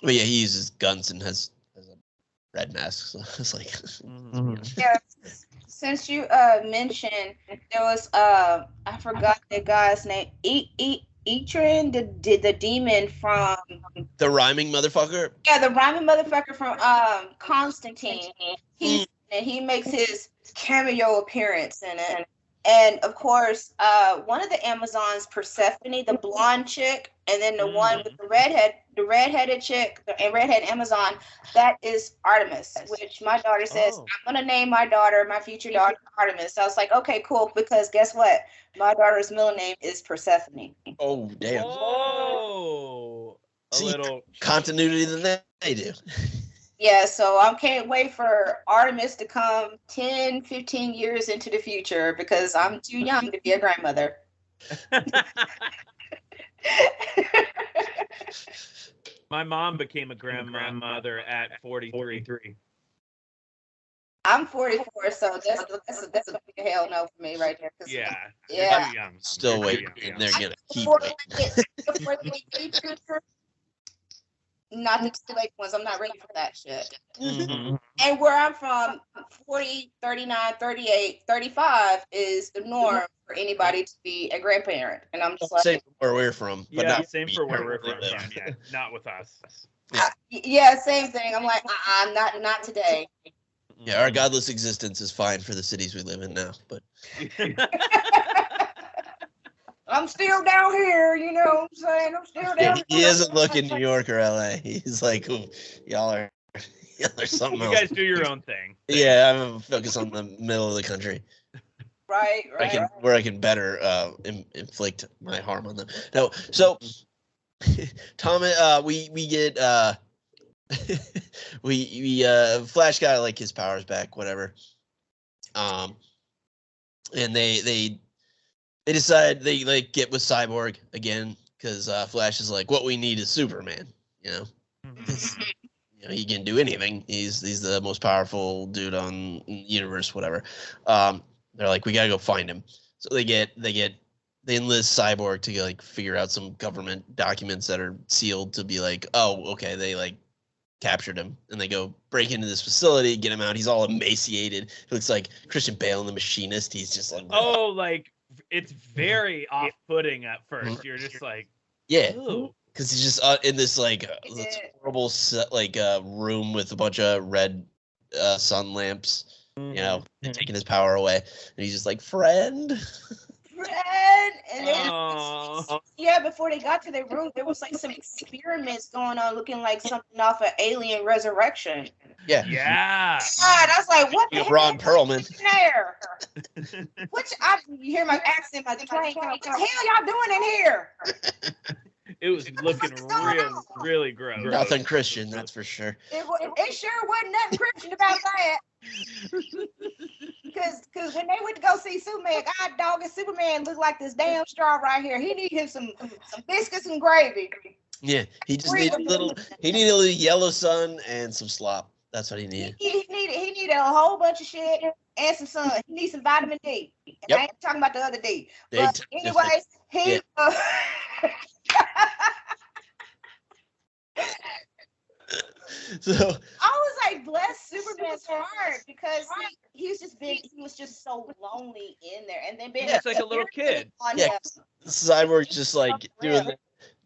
yeah, he uses guns and has a red mask. So it's like yeah. Since you mentioned, there was I forgot the guy's name. Etran, the demon from the rhyming motherfucker. Yeah, the rhyming motherfucker from Constantine. He makes his cameo appearance in it. And of course, one of the Amazons, Persephone, the blonde chick, and then the one with the redheaded chick, and redhead Amazon, that is Artemis, which my daughter says, I'm gonna name my future daughter Artemis. So I was like, okay, cool, because guess what? My daughter's middle name is Persephone. Oh, damn. Whoa. Little continuity than they do. Yeah, so I can't wait for Artemis to come 10, 15 years into the future because I'm too young to be a grandmother. My mom became a grandmother at 43. I'm 44, so that's a big hell no for me right there. Yeah. Yeah. Too young. Still waiting, and they're gonna keep waiting. Not the too late ones. I'm not ready for that shit. Mm-hmm. And where I'm from, 40, 39, 38, 35 is the norm for anybody to be a grandparent. And I'm just like... Same where we're from. But yeah, not same for where we're from. Yeah, not with us. Yeah, same thing. I'm like, not today. Yeah, our godless existence is fine for the cities we live in now, but... I'm still down here, you know what I'm saying? I'm still down here. He doesn't look in New York or LA. He's like, y'all are something else. You guys do your own thing. Yeah, I'm focused on the middle of the country. Right. Where I can better inflict my harm on them. No, so Tom, we get we Flash got like his powers back, whatever. And they decide they like get with Cyborg again because Flash is like, what we need is Superman, you know. You know, he can do anything. He's the most powerful dude on the universe, whatever. They're like, we gotta go find him. So they enlist Cyborg to like figure out some government documents that are sealed to be like, oh, okay, they like captured him, and they go break into this facility, get him out. He's all emaciated. He looks like Christian Bale in The Machinist. He's just like, oh, like it's very off-putting at first. You're just like, yeah. ooh. Because he's just in this like this horrible room with a bunch of red sun lamps, you know, and taking his power away, and he's just like, friend. And then, before they got to their room, there was like some experiments going on, looking like something off of Alien Resurrection. Yeah. God, I was like, what the Ron Perlman there? You hear my accent, my plane. What the hell y'all doing in here? it was looking really gross. Nothing Christian, that's for sure. It sure wasn't nothing Christian about that. Because when they went to go see Superman, God dog and Superman looked like this damn straw right here. He needed him some biscuits and gravy. Yeah, he just needed a little yellow sun and some slop. That's what he needed. He needed a whole bunch of shit and some sun. He needs some vitamin D. And I ain't talking about the other D. But anyways, So I was like, bless Superman's heart, because he was just so lonely in there, and then it's like a little kid. Cyborg just like doing the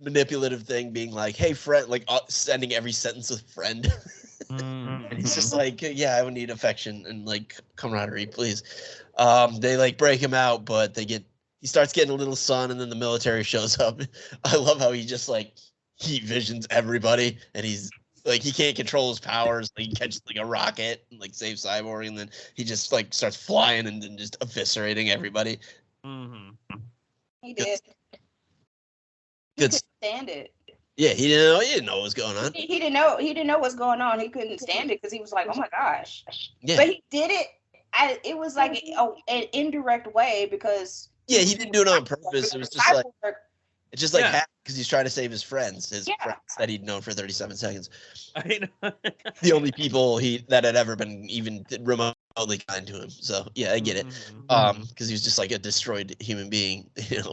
manipulative thing, being like, "Hey, friend," like sending every sentence with "friend." And he's just like, "Yeah, I would need affection and like camaraderie, please." They like break him out, but he starts getting a little sun, and then the military shows up. I love how he just like heat visions everybody, and he's like, he can't control his powers. Like, he catches like a rocket and like saves Cyborg, and then he just like starts flying and then just eviscerating everybody. He did. Good. Couldn't stand it. Yeah, he didn't know what was going on. He didn't know what's going on. He couldn't stand it because he was like, oh my gosh. Yeah. But he did it. It was like an indirect way because. Yeah, he didn't do it on purpose. It was just like It's just like because he's trying to save his friends, Yeah. friends that he'd known for 37 seconds. I know. The only people that had ever been even remotely kind to him. So yeah, I get it. Because he was just like a destroyed human being,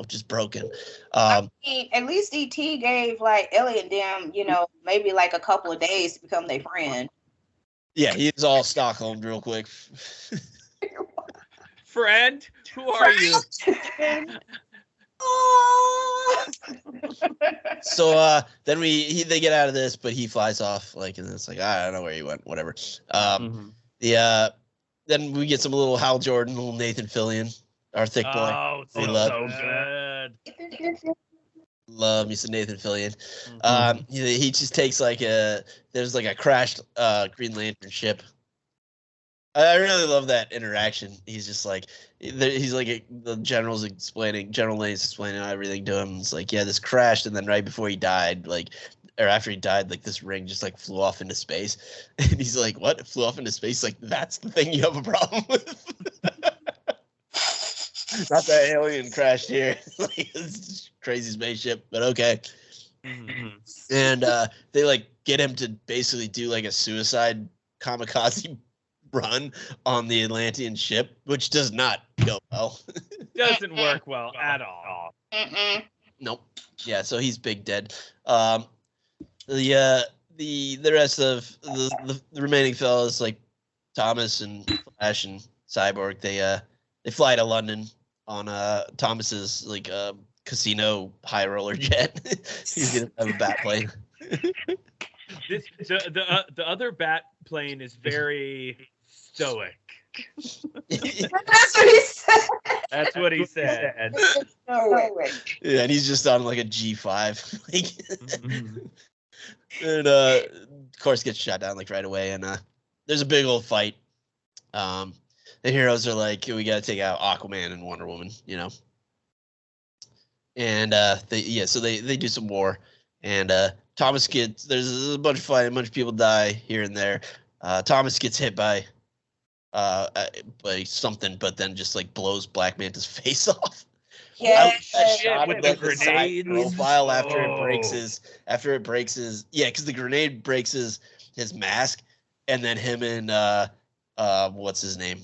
just broken. I mean, at least ET gave like Ellie and them, maybe like a couple of days to become their friend. Yeah, he was all Stockholm real quick. Friend, who are you? So then they get out of this, but he flies off, and it's like, I don't know where he went, whatever. Then we get some little Hal Jordan, little Nathan Fillion, our thick boy. Oh, we so love. good. Love me some Nathan Fillion. He just takes there's like a crashed Green Lantern ship. I really love that interaction. He's just like, the General Lane's explaining everything to him. It's like, yeah, this crashed, and then right before he died, or after he died, this ring just flew off into space. And he's like, what? It flew off into space? Like, that's the thing you have a problem with? Not that alien crashed here. It's crazy spaceship, but okay. And they get him to basically do a suicide kamikaze run on the Atlantean ship, which does not go well. Doesn't work well at all. Nope. Yeah, so he's big dead. The rest of the remaining fellas, like Thomas and Flash and Cyborg, they fly to London on Thomas's casino high roller jet. He's gonna have a bat plane. The other bat plane is very stoic. That's what he said. That's what he said. Yeah, and he's just on a G5. And of course gets shot down right away, and there's a big old fight. The heroes are like, we gotta take out Aquaman and Wonder Woman, and so they do some war, and Thomas there's a bunch of fighting, a bunch of people die here and there. Thomas gets hit by something, but then just blows Black Manta's face off. Yeah, with the grenades. Profile after it breaks his because the grenade breaks his mask, and then him and what's his name,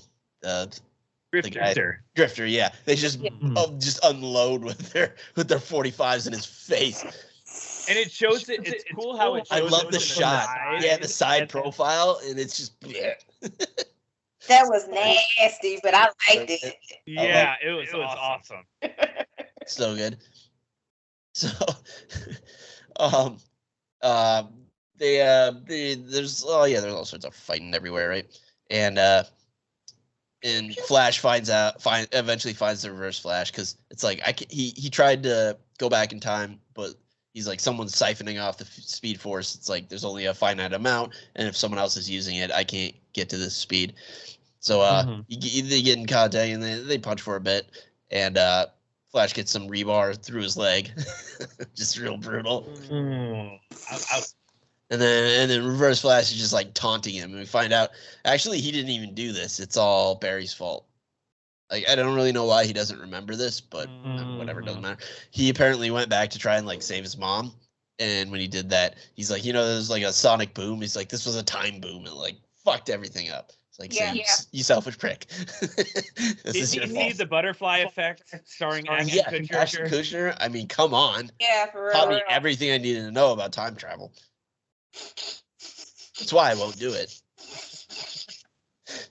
Drifter, yeah, they just unload with their 45s in his face. And it shows it's cool how it shows. I love the shot. The side profile, and it's just. That was nasty, but I liked it. Yeah, it was awesome. So good. So, there's all sorts of fighting everywhere, right? And Flash eventually finds the Reverse Flash, because it's he tried to go back in time, but he's someone's siphoning off the Speed Force. It's there's only a finite amount, and if someone else is using it, I can't get to this speed. So they get in contact, and they punch for a bit, and Flash gets some rebar through his leg, just real brutal. And then Reverse Flash is just taunting him, and we find out actually he didn't even do this. It's all Barry's fault. I don't really know why he doesn't remember this, but whatever, doesn't matter. He apparently went back to try and save his mom, and when he did that, he's there's a sonic boom. He's this was a time boom, and fucked everything up. It's you selfish prick. Did you see the butterfly effect starring Ashton Kutcher? I mean, come on. Yeah, for real. Taught me everything I needed to know about time travel. That's why I won't do it.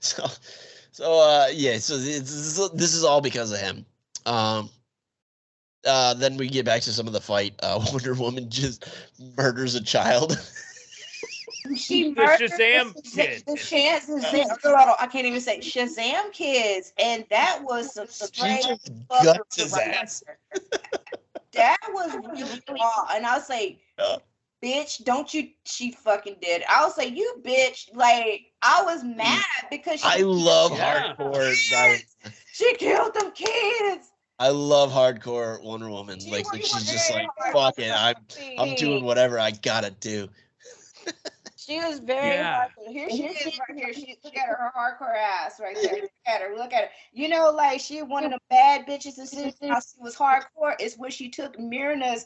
So this is all because of him. Then we get back to some of the fight. Wonder Woman just murders a child. She murdered Shazam kids. I can't even say Shazam kids, and that was some She just guts his ass. That was really raw, and I was like, bitch, don't you? She fucking did. I was like, you bitch. I was mad because I love hardcore. She killed them kids. I love hardcore Wonder Woman. She's just fuck it. I'm doing whatever I gotta do. She was very hardcore. Here she is right here. Look at her hardcore ass right there. Look at her. You know, like she one of the bad bitches and see how she was hardcore is when she took Myrna's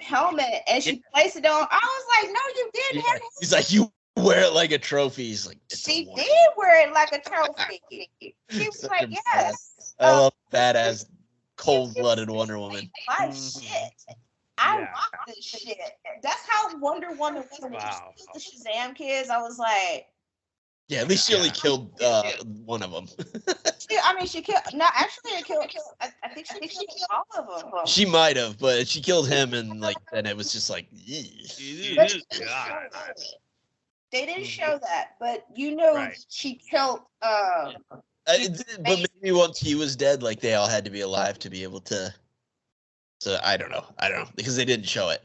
helmet and she placed it on. I was like, no, you didn't have it. He's like, you wear it like a trophy. He's like, she did wear it like a trophy. She was like, yes. I love badass, cold-blooded Wonder Woman. My shit. I rock this shit. That's how Wonder Woman was when she killed the Shazam kids. I was like, yeah, at least she only killed one of them. she killed. No, actually, I think she killed all of them. She might have, but she killed him, and like then it was just like, they didn't show that, but you know she killed. But maybe once he was dead, like they all had to be alive to be able to. So I don't know because they didn't show it,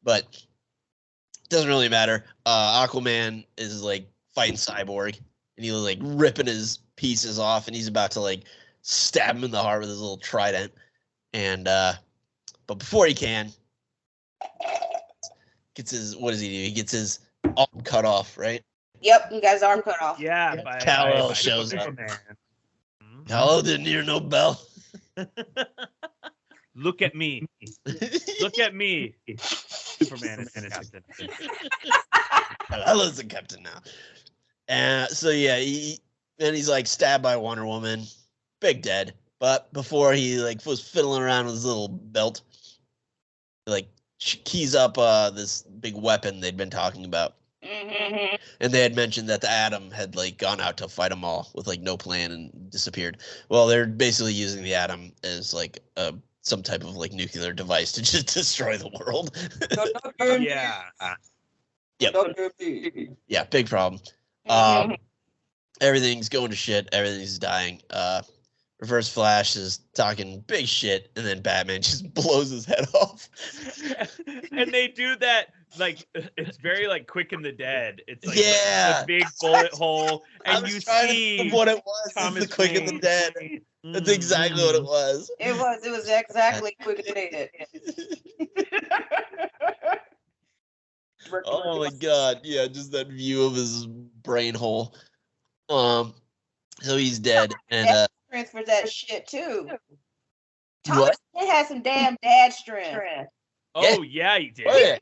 but it doesn't really matter. Aquaman is like fighting Cyborg, and he was like ripping his pieces off, and he's about to like stab him in the heart with his little trident, and but before he can, gets his what does he do? He gets his arm cut off, right? Yep, he got his arm cut off. Yeah, Kal-El shows up. Kal-El didn't hear no bell. Look at me. Look at me. Superman is captain. Kal-El's the captain now. And so yeah, he's like stabbed by Wonder Woman. Big dead. But before he like was fiddling around with his little belt, he, like keys up this big weapon they'd been talking about. Mm-hmm. And they had mentioned that the Atom had like gone out to fight them all with like no plan and disappeared. Well, they're basically using the Atom as like some type of like nuclear device to just destroy the world. Yeah. Yep. Yeah, big problem. Everything's going to shit. Everything's dying. Reverse Flash is talking big shit, and then Batman just blows his head off. And they do that like it's very like Quick and the Dead. It's like a big bullet hole, and you see what it was. Thomas the Quick and the Dead. That's exactly what it was. It was exactly Quick and the Dead. Oh my god! Yeah, just that view of his brain hole. So he's dead, and strength for that shit too. What? He had some damn dad strength. Oh yeah, he did. Oh, yeah,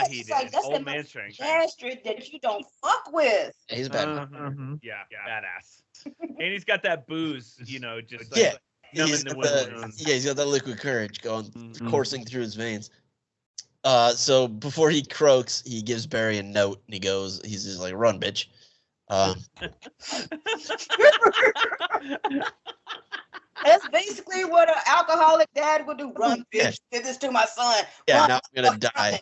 he did. Like, that's Old the man strength. Dad strength that you don't fuck with. Yeah, he's bad. Yeah, badass. And he's got that booze, just like numbing the wounds. He's got that liquid courage going coursing through his veins. So before he croaks, he gives Barry a note, and he's just like, "Run, bitch." That's basically what an alcoholic dad would do. Run, bitch. Give this to my son. Yeah, Run, now I'm gonna die.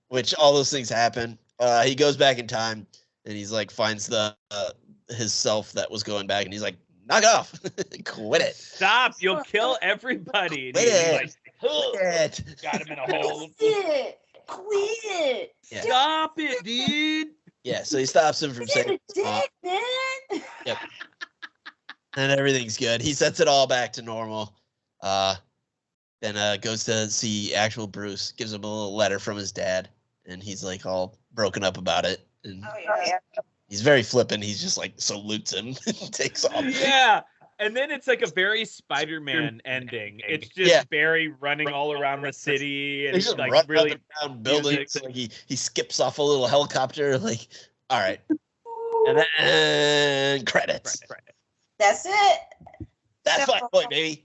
Which all those things happen. He goes back in time, and he's like finds the his self that was going back, and he's like, "Knock it off, quit it. Stop! You'll kill everybody." Quit it. Quit it. Got him in a hole. Quit. Yeah. Stop it, dude. Yeah, so he stops him from saying, dick, man. Yep. And everything's good. He sets it all back to normal. Then goes to see actual Bruce, gives him a little letter from his dad, and he's like all broken up about it. And he's very flippant. He's just like salutes him and takes off. Yeah. And then it's like a very Spider-Man ending. It's just Barry running all around the city and just like really around buildings. Like he skips off a little helicopter. Like, all right, and then credits. That's it. That's my point, baby.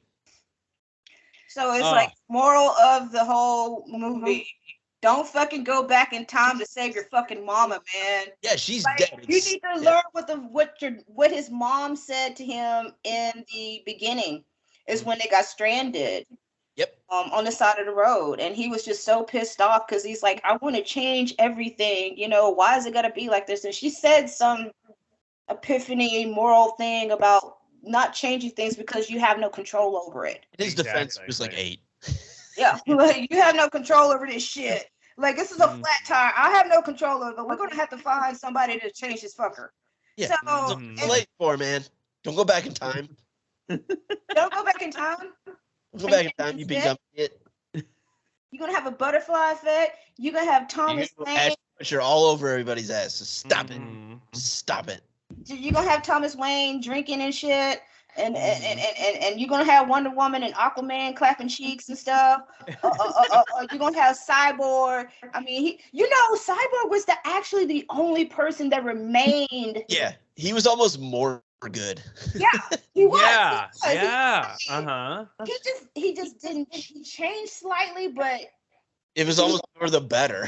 So it's like moral of the whole movie. Don't fucking go back in time to save your fucking mama, man. Yeah, she's like, dead. You need to learn what his mom said to him in the beginning is when they got stranded. Yep. On the side of the road. And he was just so pissed off because he's like, I want to change everything. Why is it gotta be like this? And she said some epiphany moral thing about not changing things because you have no control over it. In his defense, it was like 8. Yeah, like you have no control over this shit. Like this is a flat tire. I have no control over it, but we're gonna have to find somebody to change this fucker. Yeah. So late for, man. Don't go back in time. Don't go back in time. Don't go back in time, you big dumb shit. You're gonna have a butterfly effect. You're gonna have Thomas Wayne pressure all over everybody's ass. So stop it. Stop it. You're gonna have Thomas Wayne drinking and shit, and you're gonna have Wonder Woman and Aquaman clapping cheeks and stuff. You're gonna have Cyborg. I mean, Cyborg was actually the only person that remained. Yeah, he was almost more good. Yeah, he was. Yeah. He just didn't. He changed slightly, but it was almost for the better.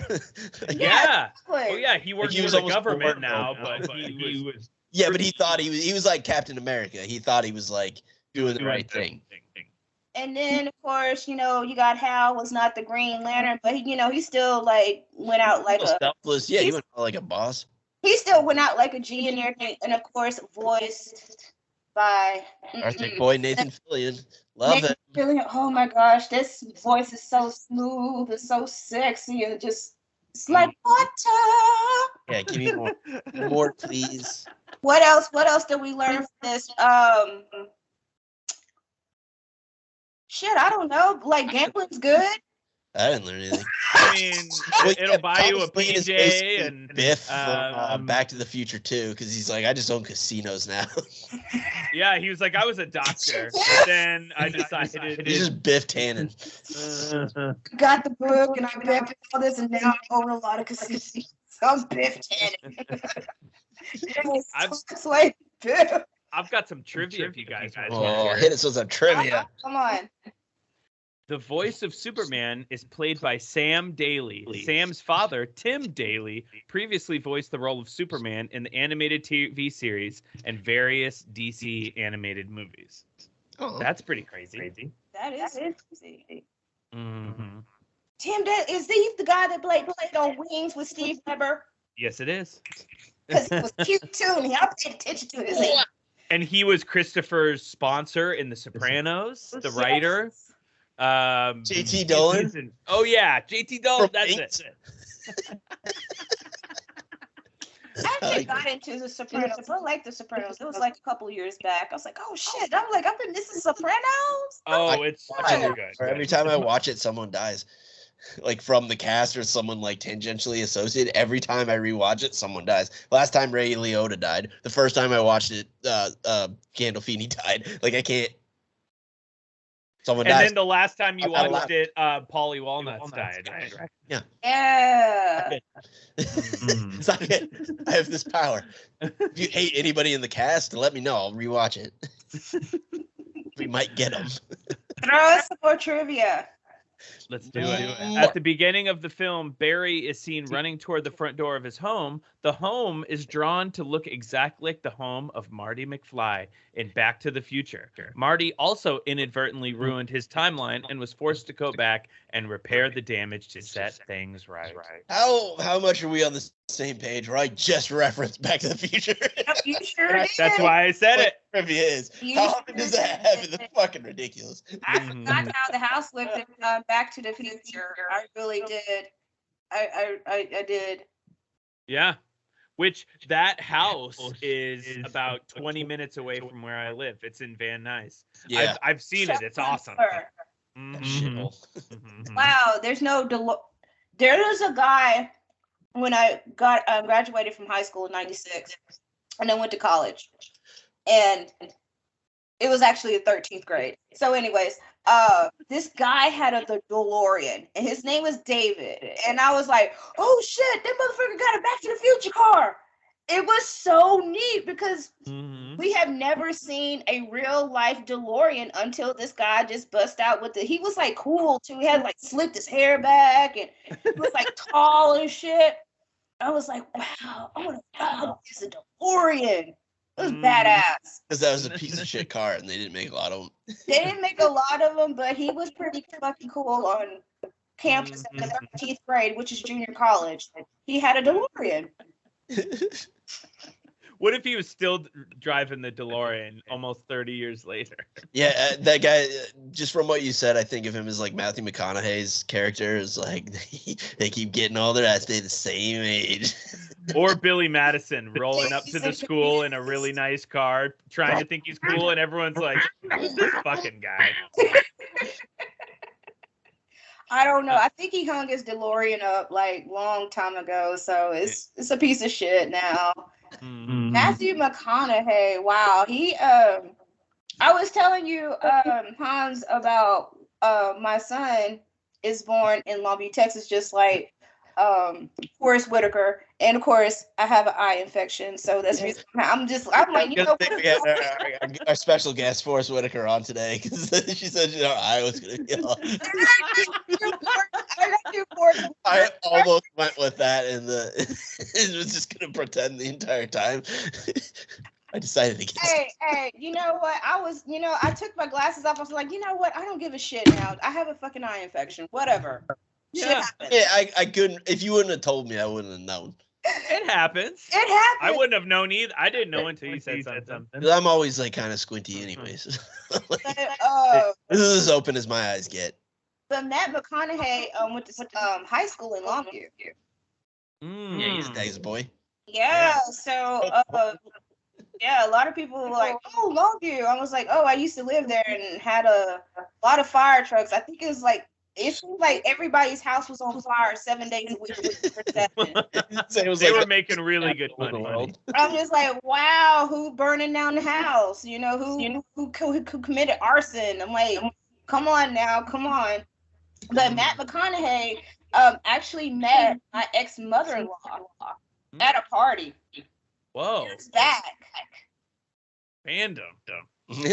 Yeah. Oh yeah, he works for the government now, but he was. Yeah, but he thought he was like Captain America. He thought he was like doing the right thing. And then, of course, you got Hal was not the Green Lantern, but he still like went out like a selfless. Yeah, he went out like a boss. He still went out like a G and everything, and of course, voiced by Arctic boy Nathan Fillion. Love it. Oh my gosh, this voice is so smooth and so sexy, and it's like butter. Yeah, give me more, please. What else? What else did we learn from this? Shit, I don't know. Like gambling's good. I didn't learn anything. I mean, it'll buy you a PJ and Biff from Back to the Future 2, because he's like, I just own casinos now. Yeah, he was like, I was a doctor, but then I decided. He's just Biff Tannen. Got the book and I bet all this, and now I own a lot of casinos. I'm Biff Tannen. I've got some trivia if you guys want. Oh, hit us with some trivia. Come on. The voice of Superman is played by Sam Daly. Sam's father, Tim Daly, previously voiced the role of Superman in the animated TV series and various DC animated movies. Oh, that's pretty crazy. That is crazy. Mm-hmm. Tim Daly, is he the guy that played on Wings with Steve Weber? Yes, it is. Because he was cute too, and I paid attention to his age. And he was Christopher's sponsor in The Sopranos, the writer. JT Dolan. Oh yeah, JT Dolan. That's it. I actually got into The Sopranos. I like The Sopranos. It was like a couple years back. I was like, oh shit! I'm like, I've been missing Sopranos. Oh, it's good. Every time I watch it, someone dies. Like from the cast or someone like tangentially associated. Every time I rewatch it, someone dies. Last time Ray Liotta died. The first time I watched it, Gandolfini died. Like I can't. Someone dies. And then the last time you watched it, Paulie Walnuts died. Right? Yeah. Yeah. It's not good. I have this power. If you hate anybody in the cast, let me know. I'll rewatch it. We might get them. Throw us some more trivia. Let's do it. At the beginning of the film, Barry is seen running toward the front door of his home. The home is drawn to look exactly like the home of Marty McFly in Back to the Future. Marty also inadvertently ruined his timeline and was forced to go back and repair the damage to set things right. How much are we on the same page where I just referenced Back to the Future? You sure did. That's why I said it. Trivia is. How often does that happen? It's fucking ridiculous. I forgot how the house looked in Back to the Future. I really did. I did. Yeah. Which that house is about 20 minutes away from where I live. It's in Van Nuys. Yeah. I've seen it. It's awesome. Wow. There's no there is a guy when I got graduated from high school in '96, and then went to college, and it was actually the 13th grade. So, anyways, this guy had a DeLorean, and his name was David, and I was like, "Oh shit, that motherfucker got a Back to the Future car!" It was so neat because we have never seen a real life DeLorean until this guy just bust out with he was like cool too. He had like slicked his hair back, and he was like tall and shit. I was like, wow, oh my god, it's a DeLorean. It was badass. Because that was a piece of shit car, and they didn't make a lot of them. They didn't make a lot of them, but he was pretty fucking cool on campus in the 13th grade, which is junior college. He had a DeLorean. What if he was still driving the DeLorean almost 30 years later? Yeah, that guy, just from what you said, I think of him as like Matthew McConaughey's character is like, they keep getting older, I stay the same age. Or Billy Madison rolling up to the school in a really nice car, trying to think he's cool, and everyone's like, who's this fucking guy? I don't know. I think he hung his DeLorean up like long time ago, so it's a piece of shit now. Mm-hmm. Matthew McConaughey, wow, he I was telling you Hans about my son is born in Long Beach, Texas, just like Forrest Whitaker, and of course I have an eye infection, so that's reason I'm like, you know, We got our special guest Forrest Whitaker on today because she said her eye was gonna be off. I almost went with that, and it was just gonna pretend the entire time. I decided against it. Hey, you know what? I took my glasses off. I was like, you know what? I don't give a shit now. I have a fucking eye infection. Whatever. Shit happens. Yeah, I couldn't. If you wouldn't have told me, I wouldn't have known. It happens. It happens. I wouldn't have known either. I didn't know until you said something. I'm always like kind of squinty, anyways. But, this is as open as my eyes get. but Matt McConaughey went to high school in Longview. Yeah, he's a boy. Yeah. So yeah, a lot of people were like, "Oh, Longview." I was like, "Oh, I used to live there and had a lot of fire trucks." I think it seemed like everybody's house was on fire 7 days a week. They were making really good money. I'm just like, wow, who burning down the house? You know, who committed arson? I'm like, come on now, come on. But Matt McConaughey actually met my ex-mother-in-law at a party. Whoa. It's back. Fandom. No!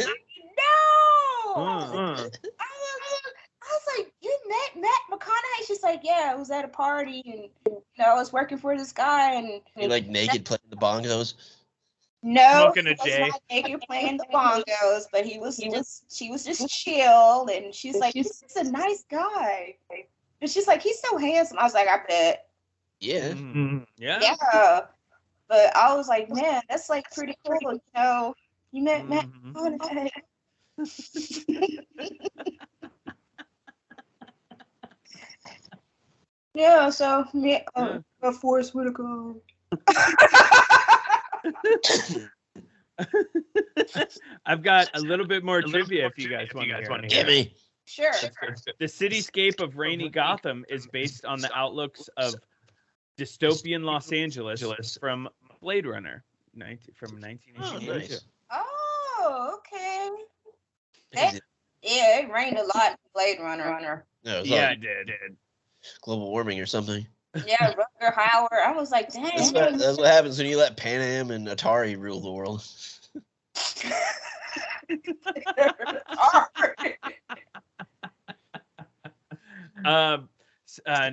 I was like, you met Matt McConaughey? She's like, yeah, I was at a party and I was working for this guy and you like naked playing the bongos? No, Smoking a J. not naked playing the bongos, but she was just chill, and she's like, he's a nice guy. And she's like, he's so handsome. I was like, I bet. Yeah. Yeah. But I was like, man, that's like pretty cool. You know, you met Matt McConaughey. Yeah, so Forrest Whitaker. I've got a little bit more trivia if you guys want to Give me. Sure. The cityscape of rainy Gotham is based on the outlooks of dystopian Los Angeles from Blade Runner, from 1982. Oh, nice. Oh, okay. It rained a lot in Blade Runner. Yeah, it did. Global warming or something. Yeah, Rutger Hauer. I was like, dang. That's what happens when you let Pan Am and Atari rule the world.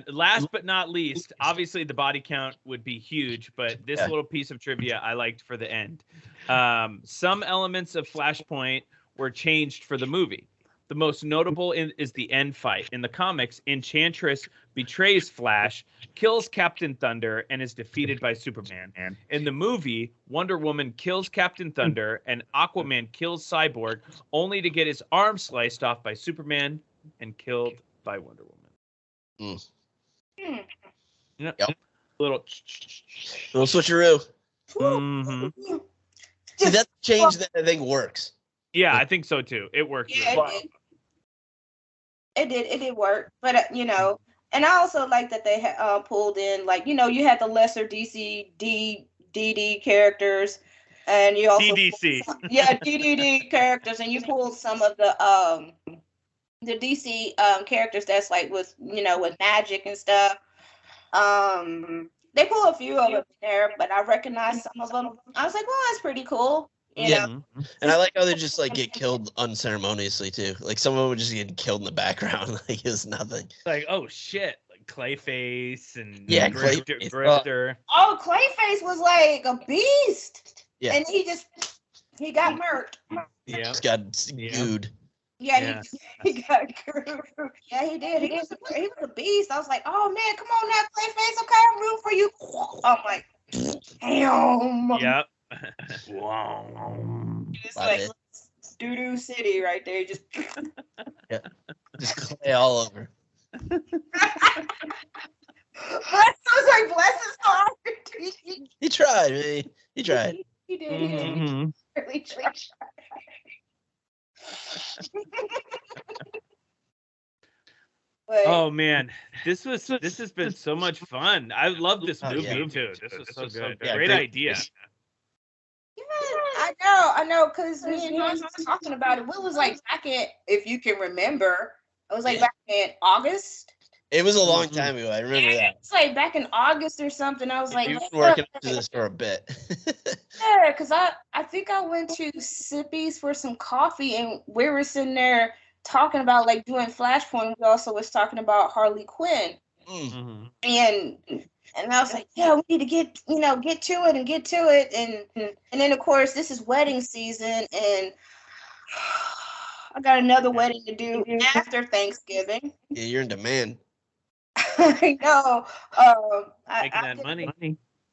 Last but not least, obviously the body count would be huge, but this little piece of trivia I liked for the end. Some elements of Flashpoint were changed for the movie. The most notable is the end fight. In the comics, Enchantress betrays Flash, kills Captain Thunder, and is defeated by Superman. In the movie, Wonder Woman kills Captain Thunder, and Aquaman kills Cyborg, only to get his arm sliced off by Superman and killed by Wonder Woman. Yep. Little switcheroo. Mm-hmm. See, that change that I think works. Yeah, I think so too. It worked. Yeah, it did work, but you know, and I also like that they pulled in, like, you know, you had the lesser DD characters, and you also DDC. DDD characters, and you pulled some of the DC characters that's like with magic and stuff. They pull a few of them there, but I recognize some of them. I was like, well, that's pretty cool. You know? And I like how they just like get killed unceremoniously too. Like some of them would just get killed in the background, like it's nothing. Like, oh shit, like Clayface and Grifter. Oh, Clayface was like a beast. Yeah, and he got murked. Yeah, just got gooed. Yeah, he got screwed. Yeah, he did. He was a beast. I was like, oh man, come on now, Clayface. Okay, I'm rooting for you. I'm like, damn. Yep. Wow. It's like doo-doo city right there. Just Clay all over. I was like, bless his heart. He tried, man. He tried. He did. He really tried. But oh man, this has been so much fun. I love this movie too. This was so good. Yeah, great idea. yeah, I know, because me and Hans was talking about it. What was like back in, if you can remember, it was like back in August. It was a long time ago. I remember that. It's like back in August or something. I was like, You've been working up to this for a bit. yeah, because I think I went to Sippy's for some coffee, and we were sitting there talking about like doing Flashpoint. We also was talking about Harley Quinn, and I was like, yeah, we need to get to it, and then of course this is wedding season, and I got another wedding to do after Thanksgiving. Yeah, you're in demand. I know. Making that money.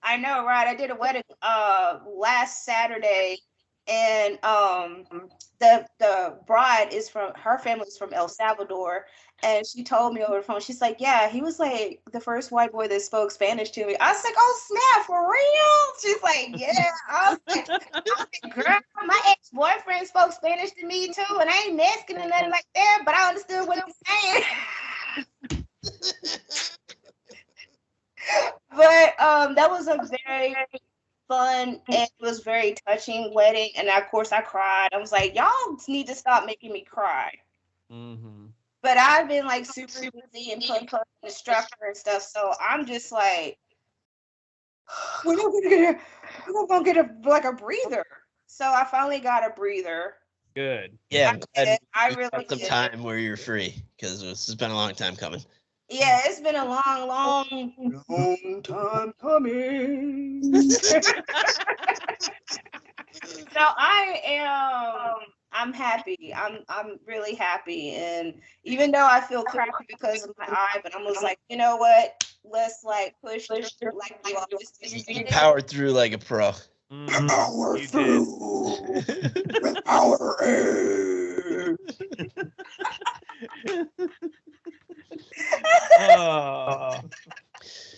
I know, right? I did a wedding last Saturday, and the bride is from, her family's from El Salvador, and she told me over the phone, she's like, yeah, he was like the first white boy that spoke Spanish to me. I was like, oh snap, for real? She's like, yeah. I was like, girl, my ex-boyfriend spoke Spanish to me too, and I ain't Mexican or nothing like that, but I understood what he was saying. But that was a very fun and it was very touching wedding, and of course I cried. I was like, y'all need to stop making me cry. But I've been like super busy and putting the structure and stuff, so I'm just like, we're not gonna get a breather. So I finally got a breather. Good. Yeah, I really got some time where you're free, because this has been a long time coming. Yeah, it's been a long time coming. So I'm happy. I'm really happy. And even though I feel crappy because of my eye, but I was like, you know what? Let's like push through like you always do. You powered through like a pro. Power through with power.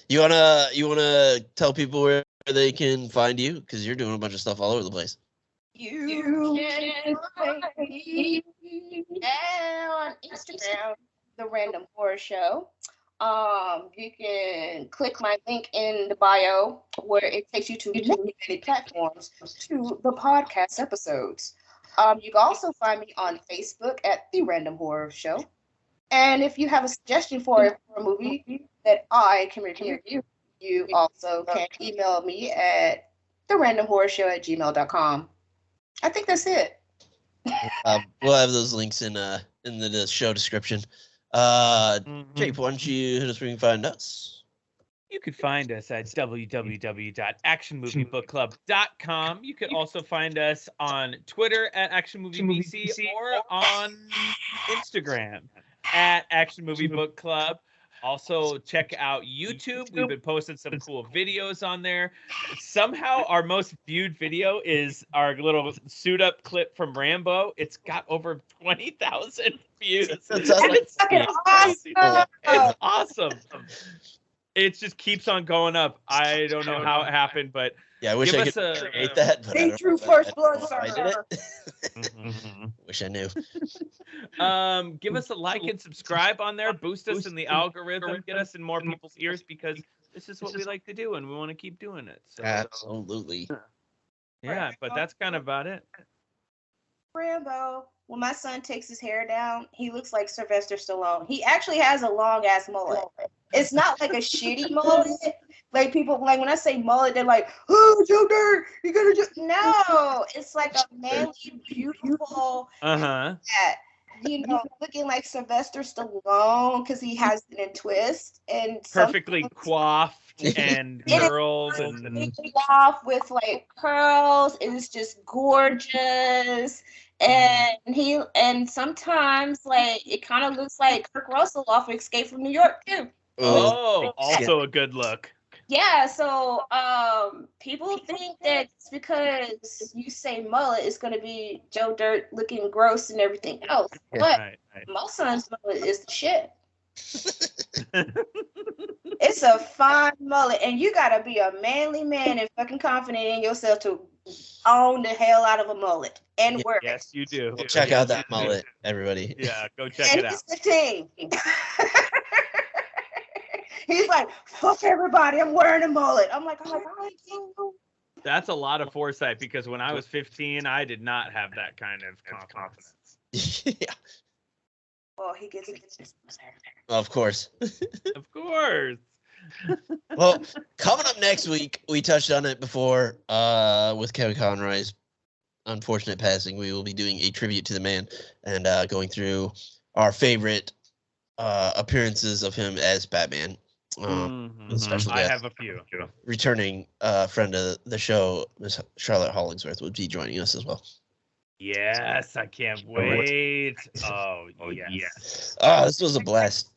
You wanna tell people where they can find you, because you're doing a bunch of stuff all over the place. You can find me on Instagram, The Random Horror Show. You can click my link in the bio where it takes you to many platforms to the podcast episodes. You can also find me on Facebook at The Random Horror Show. And if you have a suggestion for a movie that I can review, you also can email me at therandomhorrorshow@gmail.com. I think that's it. We'll have those links in the show description. Jake, why don't you hit us where you can find us? You could find us at www.actionmoviebookclub.com. You could also find us on Twitter at ActionMovieBC or on Instagram at Action Movie Book Club. Also, check out YouTube. We've been posting some cool videos on there. Somehow, our most viewed video is our little suit-up clip from Rambo. It's got over 20,000 views. That's fucking awesome. It's awesome. It just keeps on going up. I don't know how it happened, but yeah, I wish I could create that. But they drew first blood, I did it. Wish I knew. Give us a like and subscribe on there. Boost us in the algorithm. Get us in more people's ears, because this is what we like to do, and we want to keep doing it. So, absolutely. Yeah, but that's kind of about it. Rambo. When my son takes his hair down, he looks like Sylvester Stallone. He actually has a long ass mullet. It's not like a shitty mullet. Like people, like when I say mullet, they're like, "Oh, Joe Dirt, you gotta just." No, it's like a manly, beautiful. Looking like Sylvester Stallone because he has it in twist and perfectly coiffed and curls and coiffed with like curls. It is just gorgeous. And sometimes like it kind of looks like Kurt Russell off of Escape from New York too. Oh, also a good look. Yeah, so people think that it's because you say mullet, it's gonna be Joe Dirt looking gross and everything else. But my son's mullet is the shit. It's a fine mullet, and you gotta be a manly man and fucking confident in yourself to own the hell out of a mullet and wear it. Yes, you do. Check out that mullet, everybody. Yeah, go check it out. It's the team. He's like, fuck everybody, I'm wearing a mullet. I'm like, oh my God. That's a lot of foresight because when I was 15, I did not have that kind of confidence. Yeah. Well, he gets it. Of course. Of course. Well, coming up next week, we touched on it before with Kevin Conroy's unfortunate passing. We will be doing a tribute to the man and going through our favorite appearances of him as Batman. Special I guest, have a few. returning friend of the show, Miss Charlotte Hollingsworth, would be joining us as well. Yes, I can't wait. Oh, yes. Oh, this was a blast.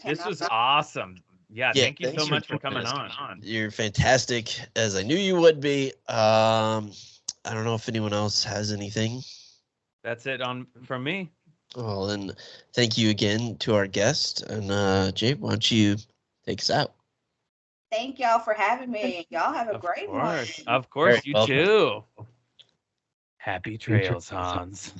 This was awesome. Yeah, thank you so much for coming on. You're fantastic, as I knew you would be. I don't know if anyone else has anything. That's it from me. Well, then thank you again to our guest. And Jay, why don't you take us out? Thank y'all for having me. Y'all have a great one. Of course, you welcome. too. Happy trails, Hans.